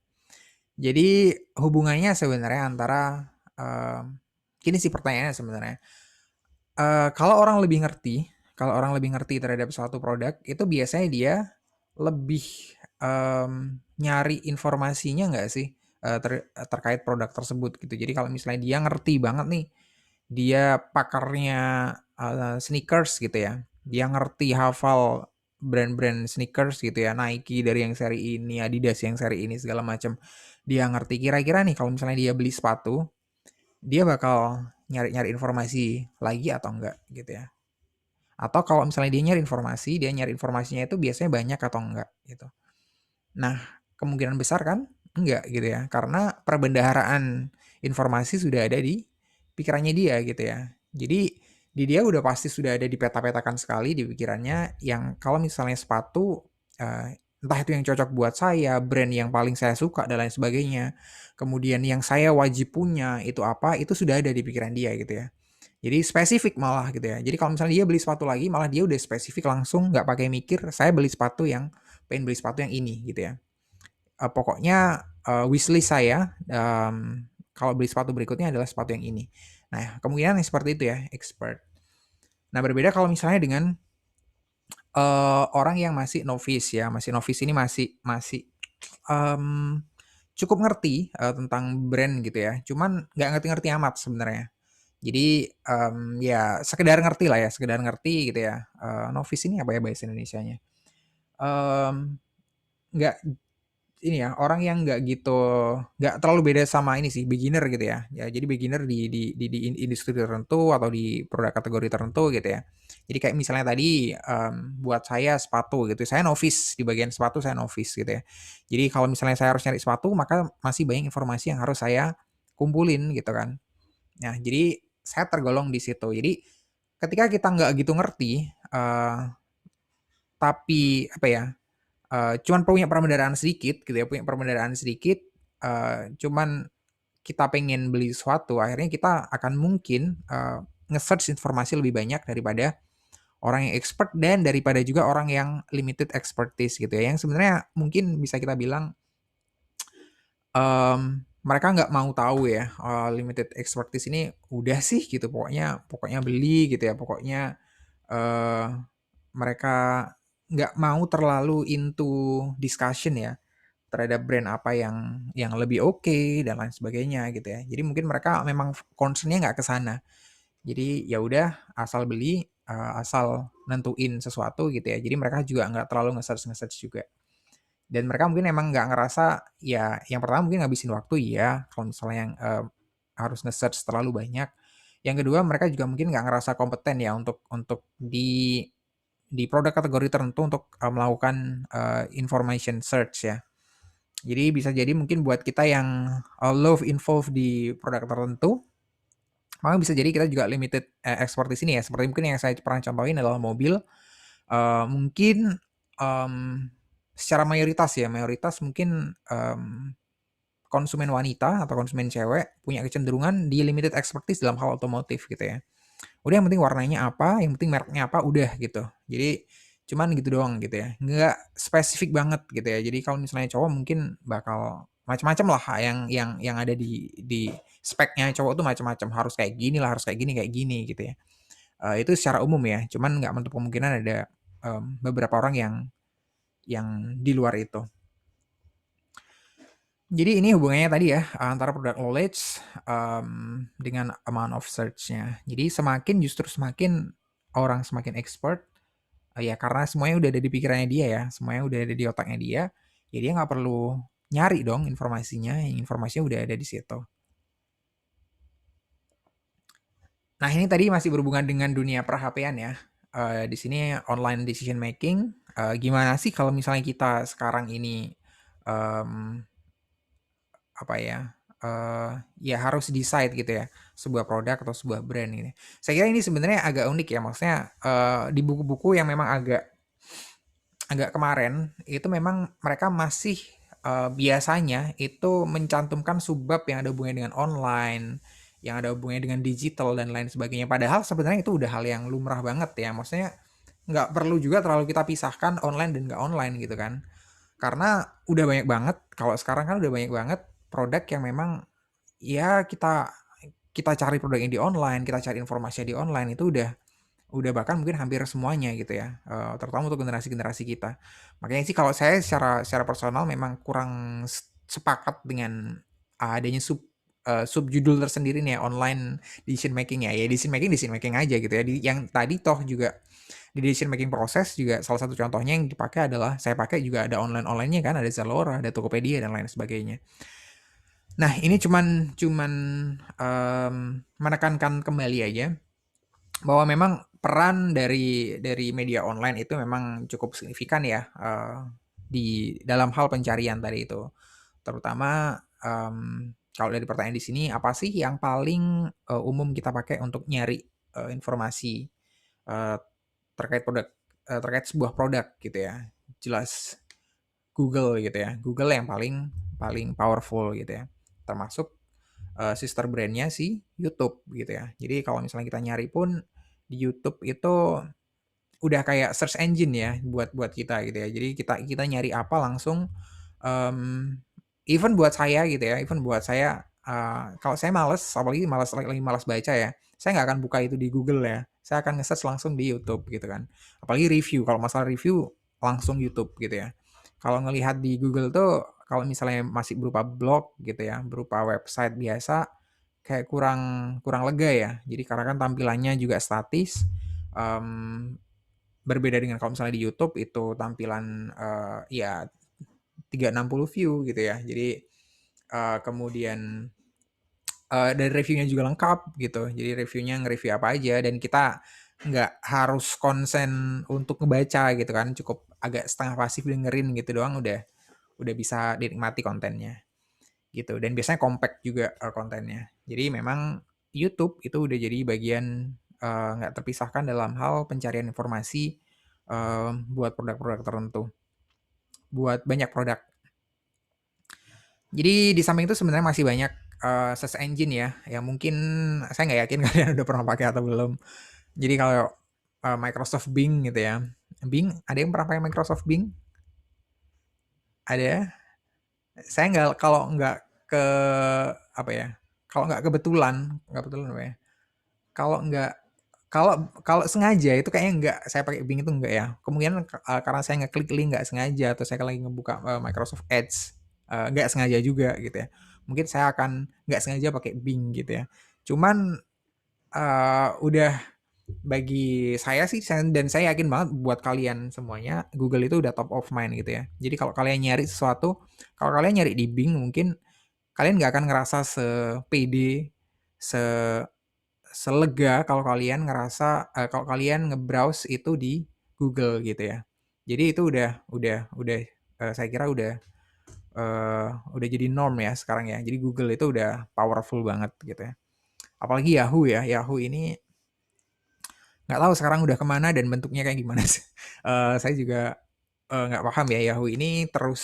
Jadi hubungannya sebenarnya antara gini sih pertanyaannya sebenarnya. Kalau orang lebih ngerti terhadap suatu produk, itu biasanya dia lebih nyari informasinya nggak sih terkait produk tersebut gitu. Jadi kalau misalnya dia ngerti banget nih, dia pakarnya sneakers gitu ya, dia ngerti hafal brand-brand sneakers gitu ya, Nike dari yang seri ini, Adidas yang seri ini segala macam. Dia ngerti kira-kira nih kalau misalnya dia beli sepatu, dia bakal nyari-nyari informasi lagi atau enggak gitu ya. Atau kalau misalnya dia nyari informasinya itu biasanya banyak atau enggak gitu. Nah, kemungkinan besar kan enggak gitu ya, karena perbendaharaan informasi sudah ada di pikirannya dia gitu ya. Jadi di dia udah pasti sudah ada dipeta-petakan sekali di pikirannya yang kalau misalnya sepatu entah itu yang cocok buat saya, brand yang paling saya suka dan lain sebagainya. Kemudian yang saya wajib punya itu apa, itu sudah ada di pikiran dia gitu ya. Jadi spesifik malah gitu ya. Jadi kalau misalnya dia beli sepatu lagi, malah dia udah spesifik langsung nggak pakai mikir, saya pengen beli sepatu yang ini gitu ya. Pokoknya wishlist saya kalau beli sepatu berikutnya adalah sepatu yang ini. Nah, kemungkinan yang seperti itu ya, expert. Nah, berbeda kalau misalnya dengan orang yang masih novice ya, masih novice ini masih um, cukup ngerti tentang brand gitu ya, cuman nggak ngerti-ngerti amat sebenarnya. Jadi ya sekedar ngerti lah ya, sekedar ngerti gitu ya. Novice ini apa ya bahasa Indonesianya? Um, nggak ini ya, orang yang nggak terlalu beda sama ini sih, beginner gitu ya. Ya jadi beginner di industri tertentu atau di produk kategori tertentu gitu ya. Jadi kayak misalnya tadi buat saya sepatu gitu, saya novice di bagian sepatu, saya novice gitu ya. Jadi kalau misalnya saya harus nyari sepatu, maka masih banyak informasi yang harus saya kumpulin gitu kan. Nah, jadi saya tergolong di situ. Jadi ketika kita nggak gitu ngerti, tapi apa ya, cuman punya perbendaharaan sedikit gitu ya, punya perbendaharaan sedikit, cuman kita pengen beli sesuatu, akhirnya kita akan mungkin nge-search informasi lebih banyak daripada orang yang expert dan daripada juga orang yang limited expertise gitu ya, yang sebenarnya mungkin bisa kita bilang Mereka nggak mau tahu ya, limited expertise ini udah sih gitu, pokoknya pokoknya beli gitu ya, pokoknya, eee, mereka nggak mau terlalu into discussion ya, terhadap brand apa yang lebih oke dan lain sebagainya gitu ya. Jadi mungkin mereka memang concern-nya nggak ke sana. Jadi ya udah asal beli, asal nentuin sesuatu gitu ya. Jadi mereka juga nggak terlalu nge-search juga. Dan mereka mungkin emang nggak ngerasa ya yang pertama mungkin ngabisin waktu iya, kalau misalnya yang, harus nge-search terlalu banyak. Yang kedua mereka juga mungkin nggak ngerasa kompeten ya untuk di produk kategori tertentu untuk, melakukan, information search ya. Jadi bisa jadi mungkin buat kita yang, love involved di produk tertentu, maka bisa jadi kita juga limited, expertise ini ya, seperti mungkin yang saya pernah contohin adalah mobil, mungkin, mmm, secara mayoritas mungkin, konsumen wanita atau konsumen cewek punya kecenderungan di limited expertise dalam hal otomotif gitu ya. Udah yang penting warnanya apa, yang penting mereknya apa, udah gitu. Jadi cuman gitu doang gitu ya, nggak spesifik banget gitu ya. Jadi kalau misalnya cowok mungkin bakal macam-macam lah yang ada di speknya cowok tuh macam-macam, harus kayak gini lah, harus kayak gini gitu ya. Itu secara umum ya, cuman nggak menutup kemungkinan ada, beberapa orang yang di luar itu. Jadi ini hubungannya tadi ya, antara product knowledge, dengan amount of search-nya. Jadi justru semakin orang semakin expert, ya karena semuanya udah ada di pikirannya dia ya, semuanya udah ada di otaknya dia, ya dia nggak perlu nyari dong informasinya, informasinya udah ada di situ. Nah ini tadi masih berhubungan dengan dunia per-HP-an ya, di sini online decision making, gimana sih kalau misalnya kita sekarang ini, mmm apa ya, ya harus decide gitu ya, sebuah produk atau sebuah brand ini. Saya kira ini sebenarnya agak unik ya, maksudnya, di buku-buku yang memang agak agak kemarin, itu memang mereka masih, biasanya itu mencantumkan subbab yang ada hubungannya dengan online, yang ada hubungannya dengan digital dan lain sebagainya. Padahal sebenarnya itu udah hal yang lumrah banget ya, maksudnya nggak perlu juga terlalu kita pisahkan online dan nggak online gitu kan. Karena udah banyak banget, kalau sekarang kan udah banyak banget produk yang memang ya kita kita cari produknya di online, kita cari informasinya di online itu udah bahkan mungkin hampir semuanya gitu ya, terutama untuk generasi-generasi kita. Makanya sih kalau saya secara secara personal memang kurang sepakat dengan adanya subjudul tersendiri nih ya, online decision making ya. Ya decision making aja gitu ya. Yang tadi toh juga di decision making proses juga salah satu contohnya yang dipakai adalah saya pakai juga ada online-onlinenya kan, ada Zalora, ada Tokopedia dan lain sebagainya. Nah, ini cuman cuman, menekankan kembali aja bahwa memang peran dari media online itu memang cukup signifikan ya, di dalam hal pencarian tadi itu. Terutama, kalau dari pertanyaan di sini, apa sih yang paling, umum kita pakai untuk nyari, informasi, eee, terkait sebuah produk gitu ya? Jelas Google gitu ya, Google yang paling paling powerful gitu ya. Termasuk, sister brand-nya si YouTube gitu ya. Jadi kalau misalnya kita nyari pun di YouTube itu udah kayak search engine ya buat buat kita gitu ya. Jadi kita kita nyari apa langsung, mmm, even buat saya gitu ya, even buat saya, kalau saya males, apalagi lagi malas baca ya, saya nggak akan buka itu di Google ya. Saya akan nge-search langsung di YouTube gitu kan. Apalagi review, kalau masalah review langsung YouTube gitu ya. Kalau ngelihat di Google tuh, kalau misalnya masih berupa blog gitu ya, berupa website biasa, kayak kurang kurang lega ya. Jadi karena kan tampilannya juga statis, mmm, berbeda dengan kalau misalnya di YouTube itu tampilan, ya 360 view gitu ya. Jadi, kemudian, dari reviewnya juga lengkap gitu. Jadi reviewnya nge-review apa aja dan kita nggak harus konsen untuk ngebaca gitu kan, cukup agak setengah pasif dengerin gitu doang udah bisa dinikmati kontennya, gitu. Dan biasanya compact juga, kontennya. Jadi memang YouTube itu udah jadi bagian, nggak terpisahkan dalam hal pencarian informasi, buat produk-produk tertentu, buat banyak produk. Jadi di samping itu sebenarnya masih banyak, search engine ya, yang mungkin saya nggak yakin kalian udah pernah pakai atau belum. Jadi kalau, Microsoft Bing gitu ya. Bing, ada yang pernah pakai Microsoft Bing? Ada? Saya nggak, kalau nggak ke apa ya? Kalau nggak kebetulan, apa ya? Kalau nggak kalau kalau sengaja itu kayaknya nggak saya pakai Bing itu nggak ya. Kemungkinan karena saya ngeklik link nggak sengaja atau saya lagi ngebuka Microsoft Edge nggak sengaja juga gitu ya. Mungkin saya akan nggak sengaja pakai Bing gitu ya. Cuman udah bagi saya sih dan saya yakin banget buat kalian semuanya Google itu udah top of mind gitu ya. Jadi kalau kalian nyari sesuatu, kalau kalian nyari di Bing mungkin kalian nggak akan ngerasa sepede, se selega kalau kalian ngerasa kalau kalian nge-browse itu di Google gitu ya. Jadi itu saya kira udah jadi norm ya sekarang ya. Jadi Google itu udah powerful banget gitu ya. Apalagi Yahoo ya. Yahoo ini nggak tahu sekarang udah kemana dan bentuknya kayak gimana sih. Saya juga nggak paham ya Yahoo ini terus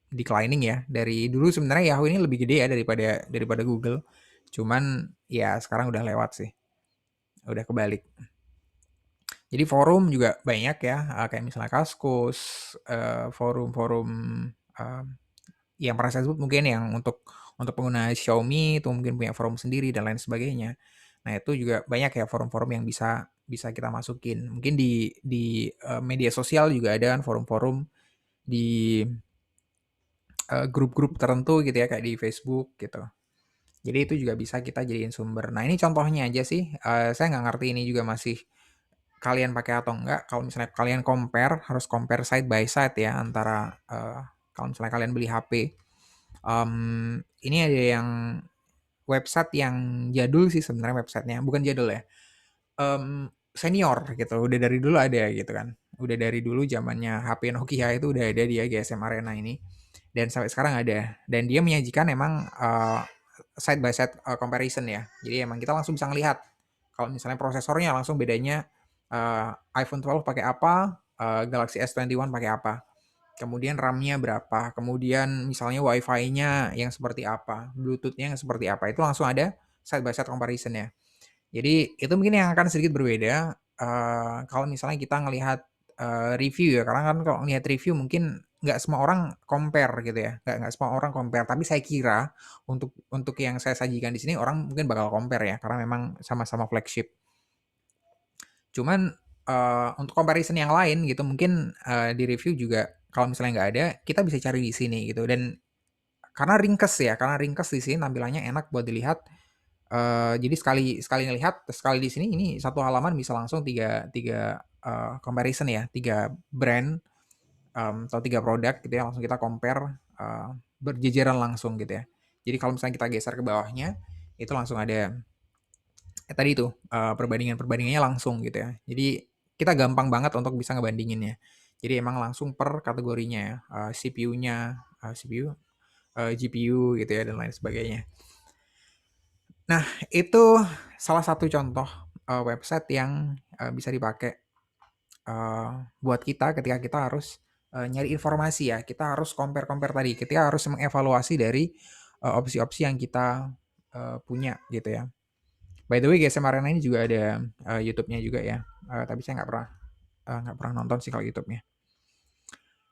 declining ya. Dari dulu sebenarnya Yahoo ini lebih gede ya daripada Google. Cuman ya sekarang udah lewat sih. Udah kebalik. Jadi forum juga banyak ya, kayak misalnya Kaskus, forum-forum eh, yang pernah saya sebut mungkin yang untuk pengguna Xiaomi itu mungkin punya forum sendiri dan lain sebagainya. Nah itu juga banyak ya forum-forum yang bisa bisa kita masukin. Mungkin di media sosial juga ada kan forum-forum di grup-grup tertentu gitu ya kayak di Facebook gitu. Jadi itu juga bisa kita jadiin sumber. Nah ini contohnya aja sih. Saya nggak ngerti ini juga masih kalian pakai atau enggak. Kalau misalnya kalian compare, harus compare side by side ya antara kalau misalnya kalian beli HP. Ini ada yang website yang jadul sih sebenarnya websitenya, bukan jadul ya, senior gitu, udah dari dulu ada gitu kan, udah dari dulu zamannya HP Nokia itu udah ada dia GSM Arena ini, dan sampai sekarang ada, dan dia menyajikan emang side by side comparison ya, jadi emang kita langsung bisa ngelihat kalau misalnya prosesornya langsung bedanya iPhone 12 pakai apa, Galaxy S21 pakai apa. Kemudian RAM-nya berapa, kemudian misalnya Wi-Fi-nya yang seperti apa, Bluetooth-nya yang seperti apa, itu langsung ada side by side comparison ya. Jadi itu mungkin yang akan sedikit berbeda kalau misalnya kita ngelihat review ya, karena kan kalau ngelihat review mungkin nggak semua orang compare gitu ya, nggak semua orang compare. Tapi saya kira untuk yang saya sajikan di sini orang mungkin bakal compare ya, karena memang sama-sama flagship. Cuman untuk comparison yang lain gitu mungkin di review juga kalau misalnya nggak ada, kita bisa cari di sini gitu. Dan karena ringkes di sini tampilannya enak buat dilihat. Jadi sekali sekali ngelihat, sekali di sini ini satu halaman bisa langsung tiga tiga comparison ya, tiga brand atau tiga produk gitu ya, langsung kita compare berjejeran langsung gitu ya. Jadi kalau misalnya kita geser ke bawahnya, itu langsung ada tadi itu perbandingan-perbandingannya langsung gitu ya. Jadi kita gampang banget untuk bisa ngebandinginnya. Jadi emang langsung per kategorinya ya, CPU-nya, CPU, GPU gitu ya dan lain sebagainya. Nah, itu salah satu contoh website yang bisa dipakai buat kita ketika kita harus nyari informasi ya. Kita harus compare-compare tadi. Kita harus mengevaluasi dari opsi-opsi yang kita punya gitu ya. By the way, GSM Arena ini juga ada YouTube-nya juga ya. Tapi saya nggak pernah nonton sih kalau YouTube-nya.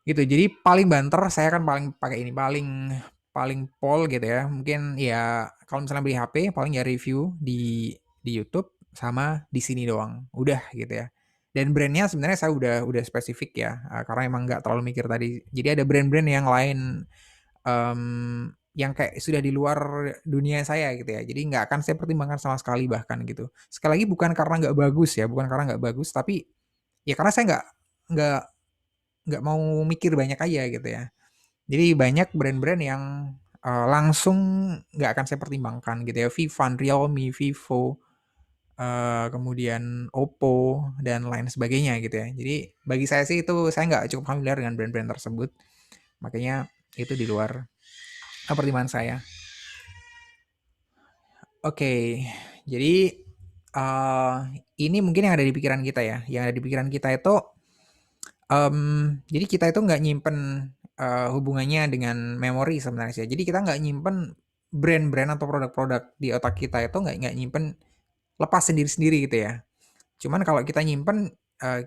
Gitu. Jadi paling banter saya kan paling pakai ini paling paling pol gitu ya. Mungkin ya kalau misalnya beli HP paling ya review di YouTube sama di sini doang. Udah gitu ya. Dan brandnya sebenarnya saya udah spesifik ya. Karena emang nggak terlalu mikir tadi. Jadi ada brand-brand yang lain yang kayak sudah di luar dunia saya gitu ya. Jadi nggak akan saya pertimbangkan sama sekali bahkan gitu. Sekali lagi bukan karena nggak bagus ya, bukan karena nggak bagus, tapi ya karena saya nggak nggak mau mikir banyak aja gitu ya. Jadi banyak brand-brand yang langsung nggak akan saya pertimbangkan gitu ya. Vivan, Realme, Vivo, kemudian Oppo dan lain sebagainya gitu ya. Jadi bagi saya sih itu saya nggak cukup familiar dengan brand-brand tersebut. Makanya itu di luar pertimbangan saya. Oke, jadi ini mungkin yang ada di pikiran kita ya. Yang ada di pikiran kita itu, jadi kita itu nggak nyimpen hubungannya dengan memori sebenarnya sih. Jadi kita nggak nyimpen brand-brand atau produk-produk di otak kita itu nggak nyimpen lepas sendiri-sendiri gitu ya. Cuman kalau kita nyimpen,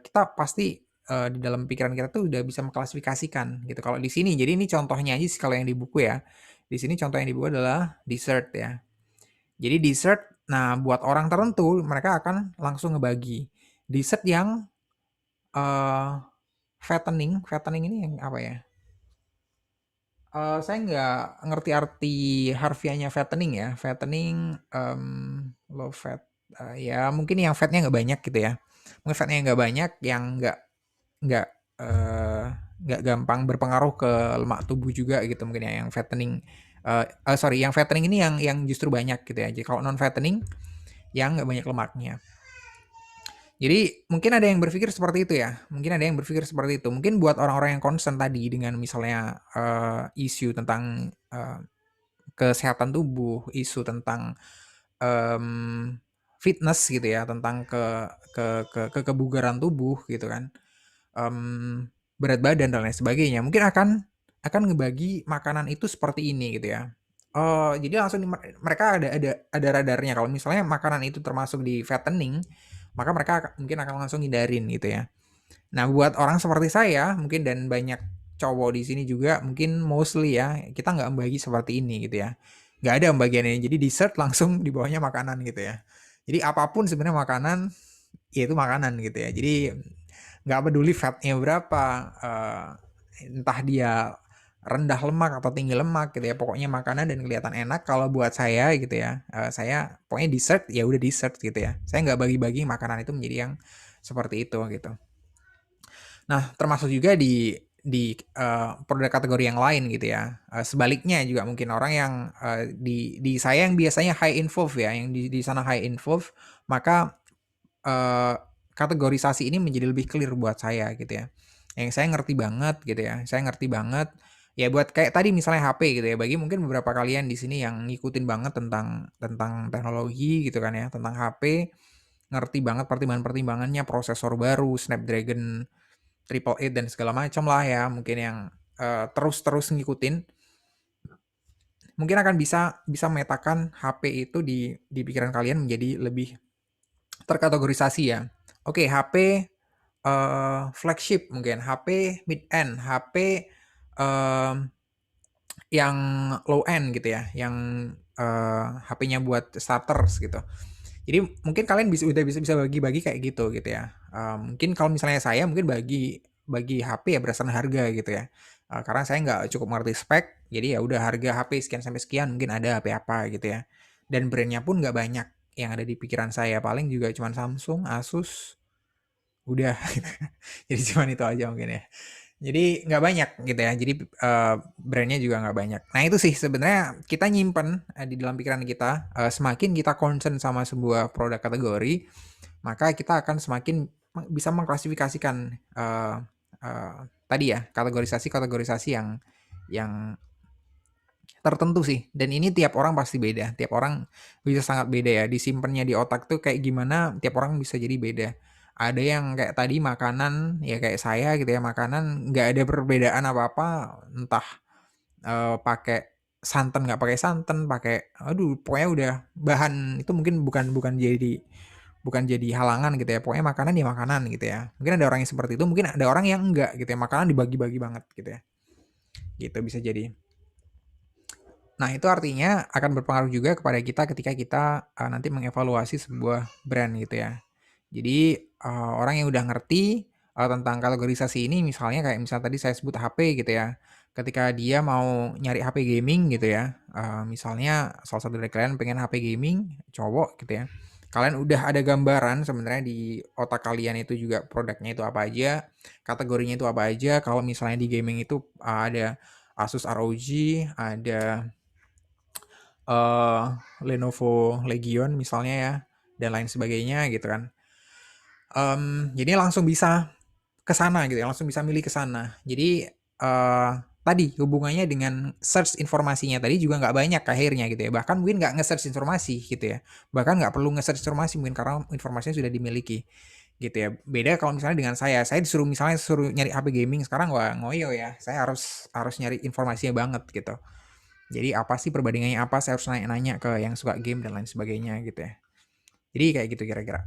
kita pasti di dalam pikiran kita tuh udah bisa mengklasifikasikan gitu. Kalau di sini, jadi ini contohnya aja sih kalau yang di buku ya. Di sini contoh yang di buku adalah dessert ya. Jadi dessert, nah buat orang tertentu mereka akan langsung ngebagi dessert yang eh fattening. Fattening ini yang apa ya? Saya nggak ngerti arti harfiahnya fattening ya. Fattening, low fat, ya mungkin yang fatnya nggak banyak gitu ya. Mungkin fatnya nggak banyak, yang nggak eee, nggak gampang berpengaruh ke lemak tubuh juga gitu mungkin ya, yang fattening, sorry, yang fattening ini yang justru banyak gitu ya. Jadi kalau non fattening yang nggak banyak lemaknya. Jadi mungkin ada yang berpikir seperti itu ya, mungkin ada yang berpikir seperti itu. Mungkin buat orang-orang yang concern tadi dengan misalnya, isu tentang, kesehatan tubuh, isu tentang, mmm, fitness gitu ya, tentang kebugaran tubuh gitu kan, berat badan dan lain sebagainya, mungkin akan ngebagi makanan itu seperti ini gitu ya. Jadi langsung mereka ada radarnya kalau misalnya makanan itu termasuk di fattening, maka mereka mungkin akan langsung hindarin gitu ya. Nah, buat orang seperti saya mungkin dan banyak cowok di sini juga mungkin mostly ya, kita nggak membagi seperti ini gitu ya. Nggak ada pembagiannya, jadi dessert langsung di bawahnya makanan gitu ya. Jadi apapun sebenarnya makanan, ya itu makanan gitu ya. Jadi nggak peduli fatnya berapa, entah dia rendah lemak atau tinggi lemak gitu ya, pokoknya makanan dan kelihatan enak kalau buat saya gitu ya, saya pokoknya dessert, ya udah dessert gitu ya. Saya nggak bagi-bagi makanan itu menjadi yang seperti itu gitu. Nah, termasuk juga produk kategori yang lain gitu ya. Sebaliknya juga mungkin orang yang, di saya yang biasanya high involve ya, yang di sana high involve, maka, eee, kategorisasi ini menjadi lebih clear buat saya gitu ya. Yang saya ngerti banget gitu ya, saya ngerti banget, ya buat kayak tadi misalnya HP gitu ya, bagi mungkin beberapa kalian di sini yang ngikutin banget tentang teknologi gitu kan ya, tentang HP, ngerti banget pertimbangan-pertimbangannya, prosesor baru, Snapdragon Triple Eight dan segala macam lah ya, mungkin yang, terus-terus ngikutin, mungkin akan bisa bisa memetakan HP itu di pikiran kalian menjadi lebih terkategorisasi ya. Oke, HP, flagship mungkin, HP mid-end, HP, mmm, yang low end gitu ya, yang, HP-nya buat starters gitu. Jadi mungkin kalian udah bisa bagi-bagi kayak gitu ya. Mungkin kalau misalnya saya mungkin bagi bagi HP ya berdasarkan harga gitu ya. Karena saya nggak cukup mengerti spek, jadi ya udah harga HP sekian sampai sekian mungkin ada HP apa gitu ya. Dan brand-nya pun nggak banyak yang ada di pikiran saya, paling juga cuman Samsung, Asus, udah gitu. Jadi cuman itu aja mungkin ya. Jadi nggak banyak gitu ya, jadi, brand juga nggak banyak. Nah itu sih sebenarnya kita nyimpen, di dalam pikiran kita, semakin kita concern sama sebuah produk kategori, maka kita akan semakin bisa mengklasifikasikan, eee eee, tadi ya, kategorisasi-kategorisasi yang tertentu sih, dan ini tiap orang pasti beda, tiap orang bisa sangat beda ya, disimpannya di otak tuh kayak gimana, tiap orang bisa jadi beda. Ada yang kayak tadi makanan, ya kayak saya gitu ya, makanan nggak ada perbedaan apa-apa, entah, pakai santan, nggak pakai santan, pakai aduh pokoknya udah bahan itu mungkin bukan jadi halangan gitu ya, pokoknya makanan ya makanan gitu ya. Mungkin ada orang yang seperti itu, mungkin ada orang yang enggak gitu ya, makanan dibagi-bagi banget gitu ya, gitu bisa jadi. Nah, itu artinya akan berpengaruh juga kepada kita ketika kita, nanti mengevaluasi sebuah brand gitu ya. Jadi, orang yang udah ngerti, tentang kategorisasi ini misalnya kayak misal tadi saya sebut HP gitu ya, ketika dia mau nyari HP gaming gitu ya, misalnya salah satu dari kalian pengen HP gaming, cowok gitu ya, kalian udah ada gambaran sebenarnya di otak kalian itu juga produknya itu apa aja, kategorinya itu apa aja, kalau misalnya di gaming itu, ada Asus ROG, ada eee, Lenovo Legion misalnya ya, dan lain sebagainya gitu kan. Jadi langsung bisa ke sana gitu ya, langsung bisa milih ke sana. Jadi, tadi hubungannya dengan search informasinya tadi juga nggak banyak akhirnya gitu ya, bahkan mungkin nggak nge-search informasi gitu ya, bahkan nggak perlu nge-search informasi mungkin karena informasinya sudah dimiliki, gitu ya. Beda kalau misalnya dengan saya disuruh nyari HP gaming sekarang, wah ngoyo ya, saya harus harus nyari informasinya banget gitu. Jadi apa sih perbandingannya apa, saya harus nanya-nanya ke yang suka game dan lain sebagainya gitu ya. Jadi kayak gitu kira-kira.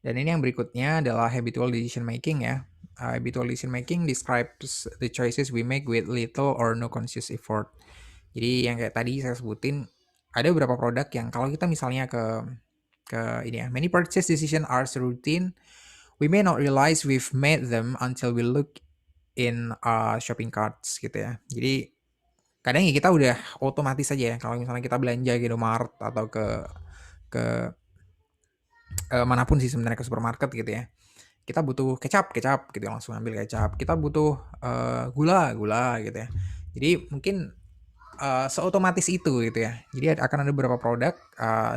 Dan ini yang berikutnya adalah habitual decision making ya. Habitual decision making describes the choices we make with little or no conscious effort. Jadi yang kayak tadi saya sebutin, ada beberapa produk yang kalau kita misalnya ke ini ya, many purchase decision are so routine, we may not realize we've made them until we look in shopping carts gitu ya. Jadi kadang ya kita udah otomatis aja ya kalau misalnya kita belanja ke Indomaret atau ke manapun sih sebenarnya, ke supermarket gitu ya. Kita butuh kecap, kecap gitu ya, langsung ambil kecap. Kita butuh gula, gula gitu ya. Jadi mungkin seotomatis itu gitu ya. Jadi akan ada beberapa produk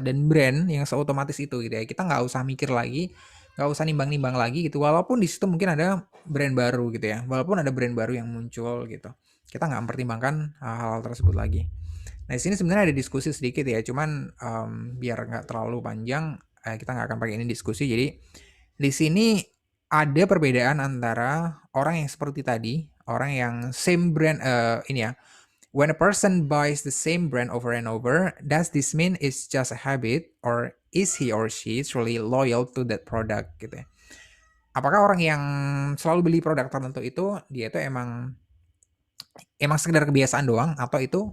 dan brand yang seotomatis itu gitu ya. Kita nggak usah mikir lagi, nggak usah nimbang-nimbang lagi gitu. Walaupun di situ mungkin ada brand baru gitu ya. Walaupun ada brand baru yang muncul gitu. Kita nggak mempertimbangkan hal-hal tersebut lagi. Nah, di sini sebenarnya ada diskusi sedikit ya. Cuman biar nggak terlalu panjang, kita nggak akan pakai ini diskusi. Jadi di sini ada perbedaan antara orang yang seperti tadi, orang yang same brand ini ya. When a person buys the same brand over and over, does this mean it's just a habit or is he or she truly loyal to that product gitu ya. Apakah orang yang selalu beli produk tertentu itu dia itu emang sekedar kebiasaan doang atau itu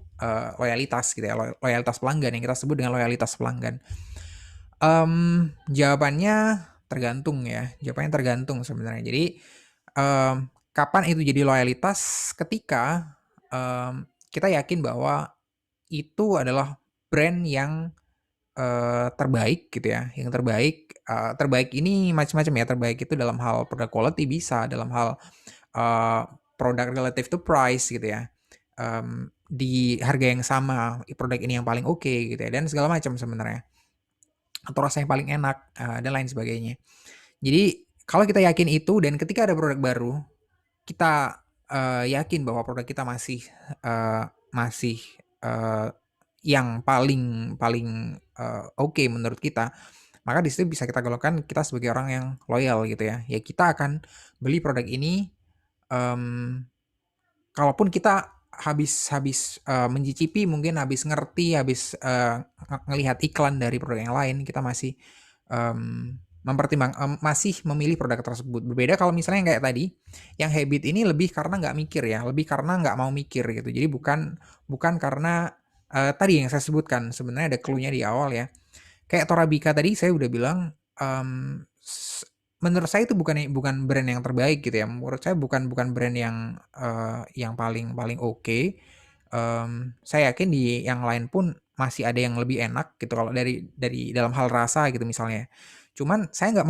loyalitas gitu ya, loyalitas pelanggan yang kita sebut dengan loyalitas pelanggan. Jawabannya tergantung ya, jawabannya tergantung sebenarnya. Jadi kapan itu jadi loyalitas ketika kita yakin bahwa itu adalah brand yang terbaik gitu ya, yang terbaik, terbaik ini macam-macam ya, terbaik itu dalam hal product quality bisa, dalam hal eee, produk relative to price gitu ya, di harga yang sama, produk ini yang paling oke gitu ya, dan segala macam sebenarnya. Atau rasa yang paling enak, dan lain sebagainya. Jadi kalau kita yakin itu dan ketika ada produk baru, kita, yakin bahwa produk kita masih, eee, yang paling paling, oke menurut kita, maka di situ bisa kita golongkan kita sebagai orang yang loyal gitu ya. Ya kita akan beli produk ini, mmm, kalaupun kita habis habis, mencicipi mungkin habis ngerti, habis, ngelihat iklan dari produk yang lain, kita masih, masih memilih produk tersebut. Berbeda kalau misalnya yang kayak tadi, yang habit ini lebih karena nggak mikir ya, lebih karena nggak mau mikir gitu. Jadi bukan bukan karena, tadi yang saya sebutkan, sebenarnya ada clue-nya di awal ya. Kayak Torabika tadi saya udah bilang, menurut saya itu bukan brand yang terbaik gitu ya, menurut saya bukan brand yang paling paling oke, saya yakin di yang lain pun masih ada yang lebih enak gitu kalau dari dalam hal rasa gitu misalnya. Cuman saya nggak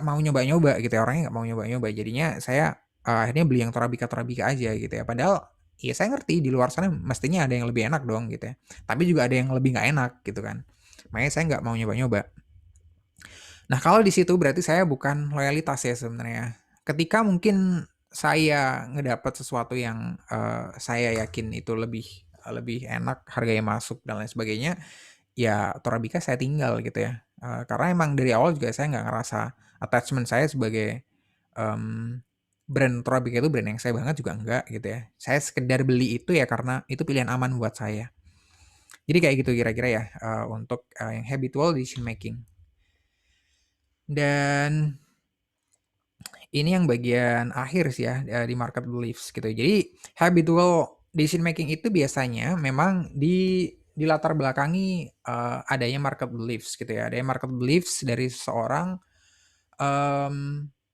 mau nyoba-nyoba gitu ya, orangnya nggak mau nyoba-nyoba, jadinya saya, akhirnya beli yang Torabika-Torabika aja gitu ya. Padahal ya saya ngerti di luar sana mestinya ada yang lebih enak dong gitu ya, tapi juga ada yang lebih nggak enak gitu kan. Makanya saya nggak mau nyoba-nyoba. Nah, kalau di situ berarti saya bukan loyalitas ya sebenarnya. Ketika mungkin saya ngedapat sesuatu yang, saya yakin itu lebih enak, harganya masuk dan lain sebagainya, ya Torabika saya tinggal gitu ya. Karena emang dari awal juga saya nggak ngerasa attachment saya sebagai, mmm, brand Torabika itu brand yang saya banget juga enggak gitu ya. Saya sekedar beli itu ya karena itu pilihan aman buat saya. Jadi kayak gitu kira-kira ya, untuk, yang habitual decision making. Dan ini yang bagian akhir sih ya, di market beliefs gitu. Jadi habitual decision making itu biasanya memang dilatar belakangi, adanya market beliefs gitu ya. Adanya market beliefs dari seseorang,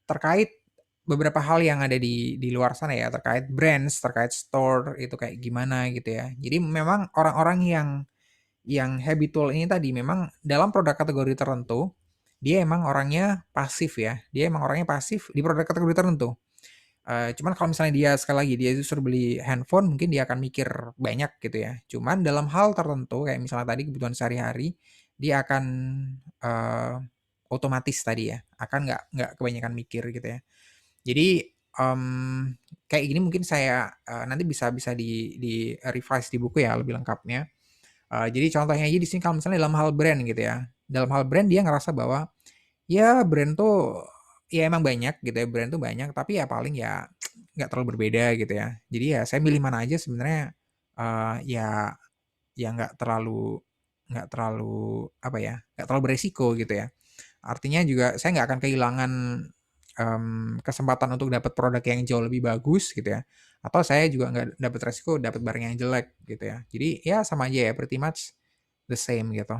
terkait beberapa hal yang ada di luar sana ya, terkait brands, terkait store itu kayak gimana gitu ya. Jadi memang orang-orang yang habitual ini tadi memang dalam produk kategori tertentu, dia emang orangnya pasif ya, dia emang orangnya pasif di produk kategori tertentu. Cuman kalau misalnya dia sekali lagi dia disuruh beli handphone mungkin dia akan mikir banyak gitu ya. Cuman dalam hal tertentu kayak misalnya tadi kebutuhan sehari-hari, dia akan, eee, otomatis tadi ya, akan nggak kebanyakan mikir gitu ya. Jadi, kayak gini mungkin saya, nanti bisa bisa di revise di buku ya lebih lengkapnya. Jadi contohnya aja di sini kalau misalnya dalam hal brand gitu ya, dalam hal brand dia ngerasa bahwa, ya brand tuh, ya emang banyak gitu ya, brand tuh banyak tapi ya paling ya nggak terlalu berbeda gitu ya. Jadi ya saya milih mana aja sebenarnya, ya ya nggak terlalu apa ya, nggak terlalu beresiko gitu ya. Artinya juga saya nggak akan kehilangan kesempatan untuk dapat produk yang jauh lebih bagus gitu ya. Atau saya juga nggak dapat resiko dapat barang yang jelek gitu ya. Jadi ya sama aja ya, pretty much the same gitu.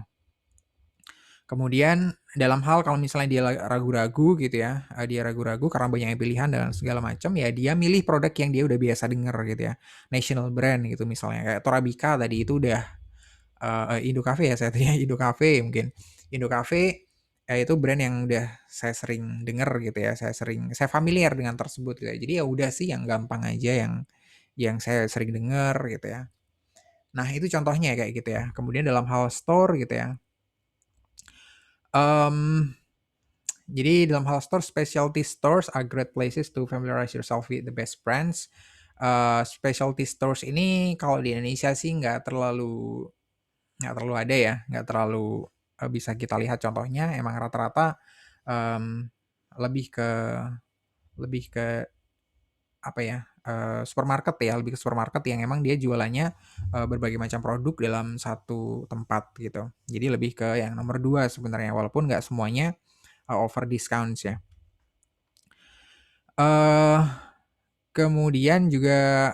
Kemudian dalam hal kalau misalnya dia ragu-ragu gitu ya, dia ragu-ragu karena banyaknya pilihan dan segala macam, ya dia milih produk yang dia udah biasa denger gitu ya. National brand gitu misalnya, kayak Torabika tadi itu udah Indocafe ya saya tanya Indocafe mungkin. Indocafe, itu brand yang udah saya sering denger gitu ya, saya familiar dengan tersebut gitu ya. Jadi ya udah sih yang gampang aja yang saya sering denger gitu ya. Nah itu contohnya kayak gitu ya. Kemudian dalam hal store gitu ya, mmm jadi dalam hal store, specialty stores are great places to familiarize yourself with the best brands. Specialty stores ini kalau di Indonesia sih nggak terlalu ada ya, nggak terlalu bisa kita lihat contohnya. Emang rata-rata um, lebih ke lebih ke apa ya, supermarket ya, lebih ke supermarket yang emang dia jualannya berbagai macam produk dalam satu tempat gitu. Jadi lebih ke yang nomor dua sebenarnya, walaupun nggak semuanya over discounts ya. Eh, Kemudian juga,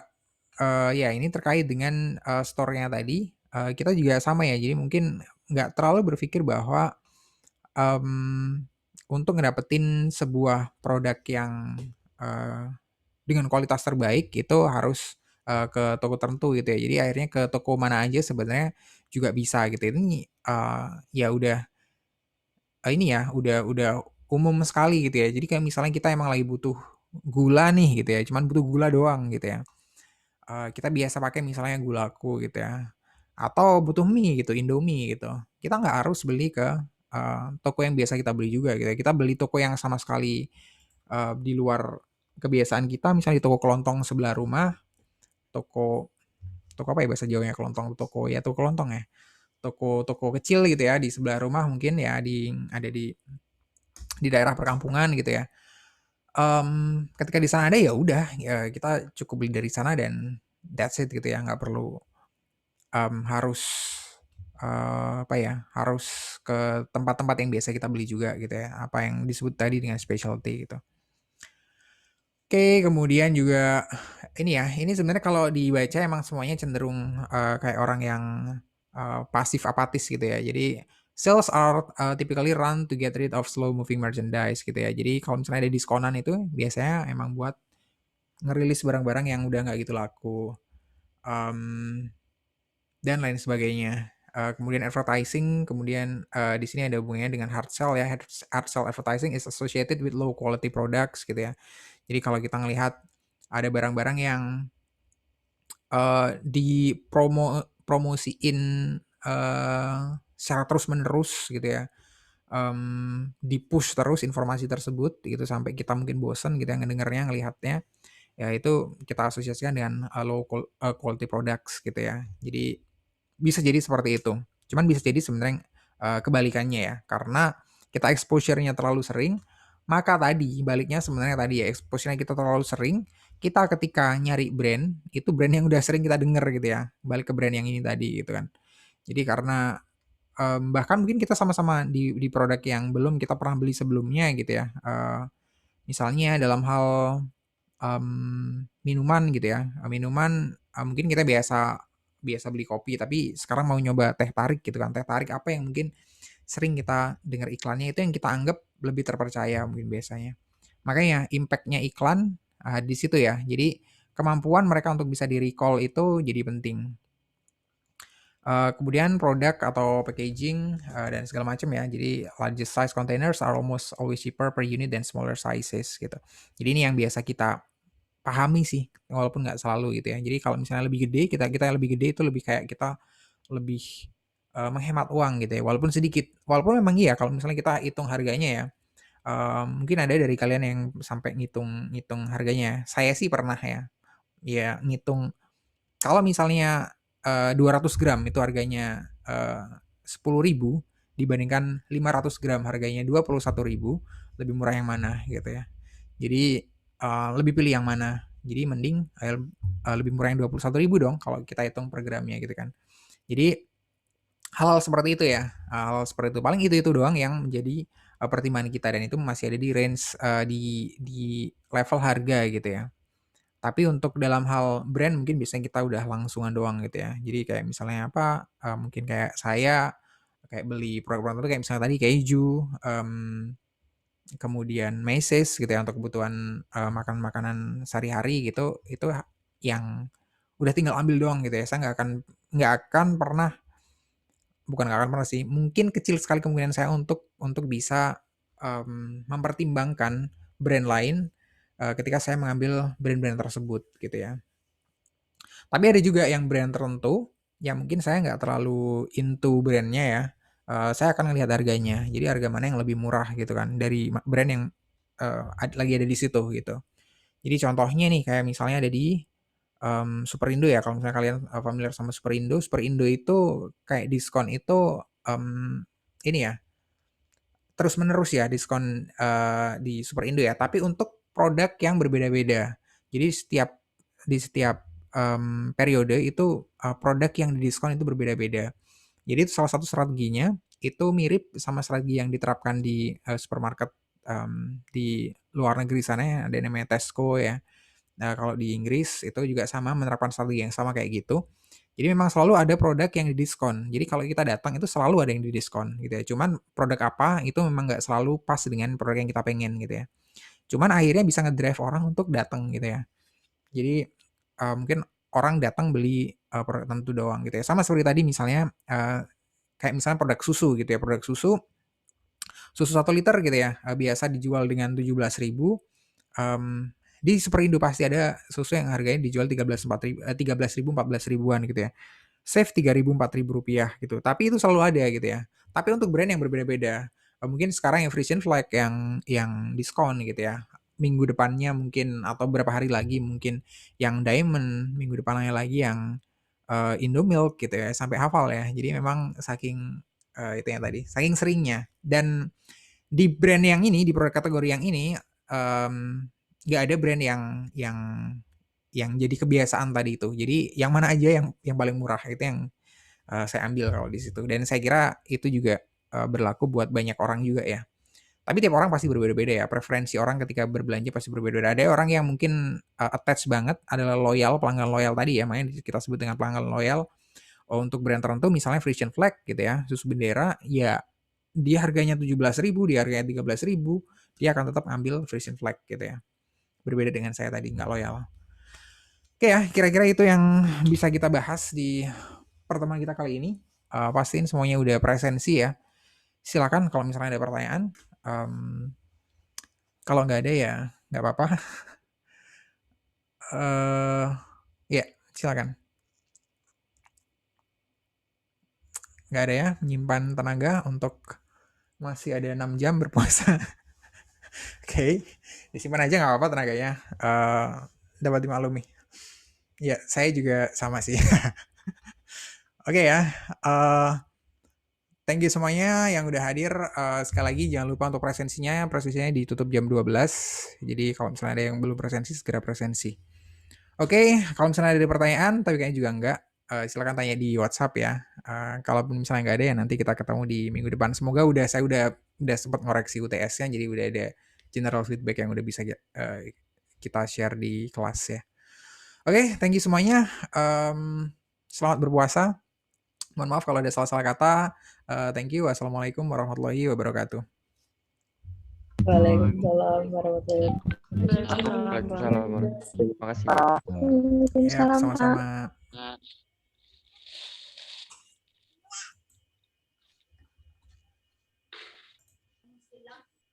ya ini terkait dengan, store-nya tadi, kita juga sama ya, jadi mungkin nggak terlalu berpikir bahwa, mmm, untuk ngedapetin sebuah produk yang, eee, dengan kualitas terbaik itu harus, ke toko tertentu gitu ya. Jadi akhirnya ke toko mana aja sebenarnya juga bisa gitu. Ini, ya udah, ini ya, udah umum sekali gitu ya. Jadi kayak misalnya kita emang lagi butuh gula nih gitu ya, cuman butuh gula doang gitu ya. Kita biasa pakai misalnya Gulaku gitu ya, atau butuh mie gitu, Indomie gitu. Kita nggak harus beli ke, toko yang biasa kita beli juga gitu ya. Kita beli toko yang sama sekali, di luar kebiasaan kita, misalnya di toko kelontong sebelah rumah, toko toko apa ya bahasa Jawanya kelontong, toko kelontong ya, toko kecil gitu ya di sebelah rumah mungkin ya ada di daerah perkampungan gitu ya. Ketika di sana ada ya udah, ya kita cukup beli dari sana dan that's it gitu ya, nggak perlu harus, apa ya, harus ke tempat-tempat yang biasa kita beli juga gitu ya, apa yang disebut tadi dengan specialty gitu. Oke, kemudian juga ini ya, ini sebenarnya kalau dibaca emang semuanya cenderung, kayak orang yang, pasif apatis gitu ya. Jadi, sales are, typically run to get rid of slow moving merchandise gitu ya. Jadi kalau misalnya ada diskonan itu biasanya emang buat ngerilis barang-barang yang udah nggak gitu laku. mmm dan lain sebagainya. Kemudian advertising, kemudian, di sini ada hubungannya dengan hard sell ya, hard sell advertising is associated with low quality products gitu ya. Jadi kalau kita ngelihat ada barang-barang yang, promosiin, secara terus-menerus gitu ya, di-push terus informasi tersebut gitu sampai kita mungkin bosen gitu ya ngedengernya, ngelihatnya, ya itu kita asosiasikan dengan, quality products gitu ya. Jadi bisa jadi seperti itu. Cuman bisa jadi sebenarnya, kebalikannya ya, karena kita exposure-nya terlalu sering, maka tadi, baliknya sebenarnya tadi ya, exposure-nya kita terlalu sering, kita ketika nyari brand, itu brand yang udah sering kita denger gitu ya, balik ke brand yang ini tadi gitu kan. Jadi karena, bahkan mungkin kita sama-sama di produk yang belum kita pernah beli sebelumnya gitu ya, misalnya dalam hal, minuman gitu ya, minuman, mungkin kita biasa biasa beli kopi, tapi sekarang mau nyoba teh tarik gitu kan. Teh tarik apa yang mungkin sering kita dengar iklannya itu yang kita anggap lebih terpercaya mungkin biasanya. Makanya impact-nya iklan, di situ ya. Jadi kemampuan mereka untuk bisa di-recall itu jadi penting. Kemudian produk atau packaging, dan segala macam ya. Jadi largest size containers are almost always cheaper per unit than smaller sizes gitu. Jadi ini yang biasa kita pahami sih, walaupun nggak selalu gitu ya. Jadi kalau misalnya lebih gede, kita kita yang lebih gede itu lebih kayak kita lebih, menghemat uang gitu ya, walaupun sedikit. Walaupun memang iya kalau misalnya kita hitung harganya ya, mungkin ada dari kalian yang sampai ngitung ngitung harganya. Saya sih pernah ya, ya ngitung kalau misalnya, 200 gram itu harganya, 10.000 dibandingkan 500 gram harganya 21.000 lebih murah yang mana gitu ya. Jadi, lebih pilih yang mana. Jadi mending, lebih murah yang 21.000 dong kalau kita hitung per gramnya gitu kan. Jadi hal-hal seperti itu ya, hal-hal seperti itu. Paling itu doang yang menjadi, pertimbangan kita, dan itu masih ada di range di level harga gitu ya. Tapi untuk dalam hal brand mungkin biasanya kita udah langsungan doang gitu ya. Jadi kayak misalnya apa, mungkin kayak saya kayak beli produk-produk tertentu kayak misalnya tadi keju, kemudian Macy's gitu ya untuk kebutuhan, makanan-makanan sehari-hari gitu, itu yang udah tinggal ambil doang gitu ya. Saya nggak akan pernah, bukan nggak akan pernah sih, mungkin kecil sekali kemungkinan saya untuk bisa, mempertimbangkan brand lain, ketika saya mengambil brand-brand tersebut gitu ya. Tapi ada juga yang brand tertentu, yang mungkin saya nggak terlalu into brand-nya ya, saya akan ngelihat harganya. Jadi harga mana yang lebih murah gitu kan, dari brand yang, lagi ada di situ gitu. Jadi contohnya nih kayak misalnya ada di, Superindo ya, kalau misalnya kalian, familiar sama Superindo. Superindo itu kayak diskon itu, ini ya, terus menerus ya diskon, di Superindo ya, tapi untuk produk yang berbeda-beda. Jadi di setiap, periode itu, produk yang didiskon itu berbeda-beda. Jadi itu salah satu strateginya, itu mirip sama strategi yang diterapkan di, supermarket, di luar negeri sana ya, ada yang namanya Tesco ya. Nah, kalau di Inggris itu juga sama menerapkan strategi yang sama kayak gitu. Jadi memang selalu ada produk yang didiskon. Jadi kalau kita datang itu selalu ada yang didiskon gitu ya. Cuman produk apa itu memang nggak selalu pas dengan produk yang kita pengen gitu ya. Cuman akhirnya bisa ngedrive orang untuk datang gitu ya. Jadi, mungkin orang datang beli, produk tertentu doang gitu ya. Sama seperti tadi misalnya, kayak misalnya produk susu gitu ya, produk susu, susu 1 liter gitu ya, biasa dijual dengan 17.000. Di Superindo pasti ada susu yang harganya dijual 13.000, 14.000-an gitu ya. Save 3.000, Rp4.000 gitu. Tapi itu selalu ada gitu ya. Tapi untuk brand yang berbeda-beda. Mungkin sekarang yang Frisian Flag yang diskon gitu ya. Minggu depannya mungkin atau berapa hari lagi mungkin yang Diamond, minggu depannya lagi yang Indomilk gitu ya. Sampai hafal ya. Jadi memang saking itu yang tadi, saking seringnya. Dan di brand yang ini, di produk kategori yang ini, nggak ada brand yang jadi kebiasaan tadi itu. Jadi yang mana aja yang paling murah itu yang, saya ambil kalau di situ. Dan saya kira itu juga, berlaku buat banyak orang juga ya. Tapi tiap orang pasti berbeda-beda ya, preferensi orang ketika berbelanja pasti berbeda-beda. Ada orang yang mungkin, attach banget, adalah loyal, pelanggan loyal tadi ya, makanya kita sebut dengan pelanggan loyal, untuk brand tertentu misalnya Frisian Flag gitu ya, susu bendera, ya dia harganya 17.000, dia harganya 13.000, dia akan tetap ambil Frisian Flag gitu ya. Berbeda dengan saya tadi, nggak loyal. Oke ya, kira-kira itu yang bisa kita bahas di pertemuan kita kali ini. Pastiin semuanya udah presensi ya. Silakan kalau misalnya ada pertanyaan. Um, Kalau nggak ada ya nggak apa-apa. Ya, silakan. Nggak ada ya, menyimpan tenaga untuk masih ada 6 jam berpuasa. Oke, disimpan aja nggak apa-apa tenaganya. Dapat dimaklumi. Ya, saya juga sama sih. Oke ya, thank you semuanya yang udah hadir. Sekali lagi jangan lupa untuk presensinya ditutup jam 12. Jadi kalau misalnya ada yang belum presensi, segera presensi. Oke, kalau misalnya ada pertanyaan, tapi kayaknya juga enggak, silakan tanya di WhatsApp ya. Kalaupun misalnya nggak ada ya nanti kita ketemu di minggu depan. Semoga saya udah sempat ngoreksi UTS-nya, jadi udah ada general feedback yang udah bisa kita share di kelas ya. Oke, thank you semuanya. Selamat berpuasa. Mohon maaf kalau ada salah-salah kata. Thank you. Wassalamualaikum warahmatullahi wabarakatuh. Waalaikumsalam warahmatullahi Waalaikumsalam. Terima kasih. wabarakatuh. Ya, sama-sama.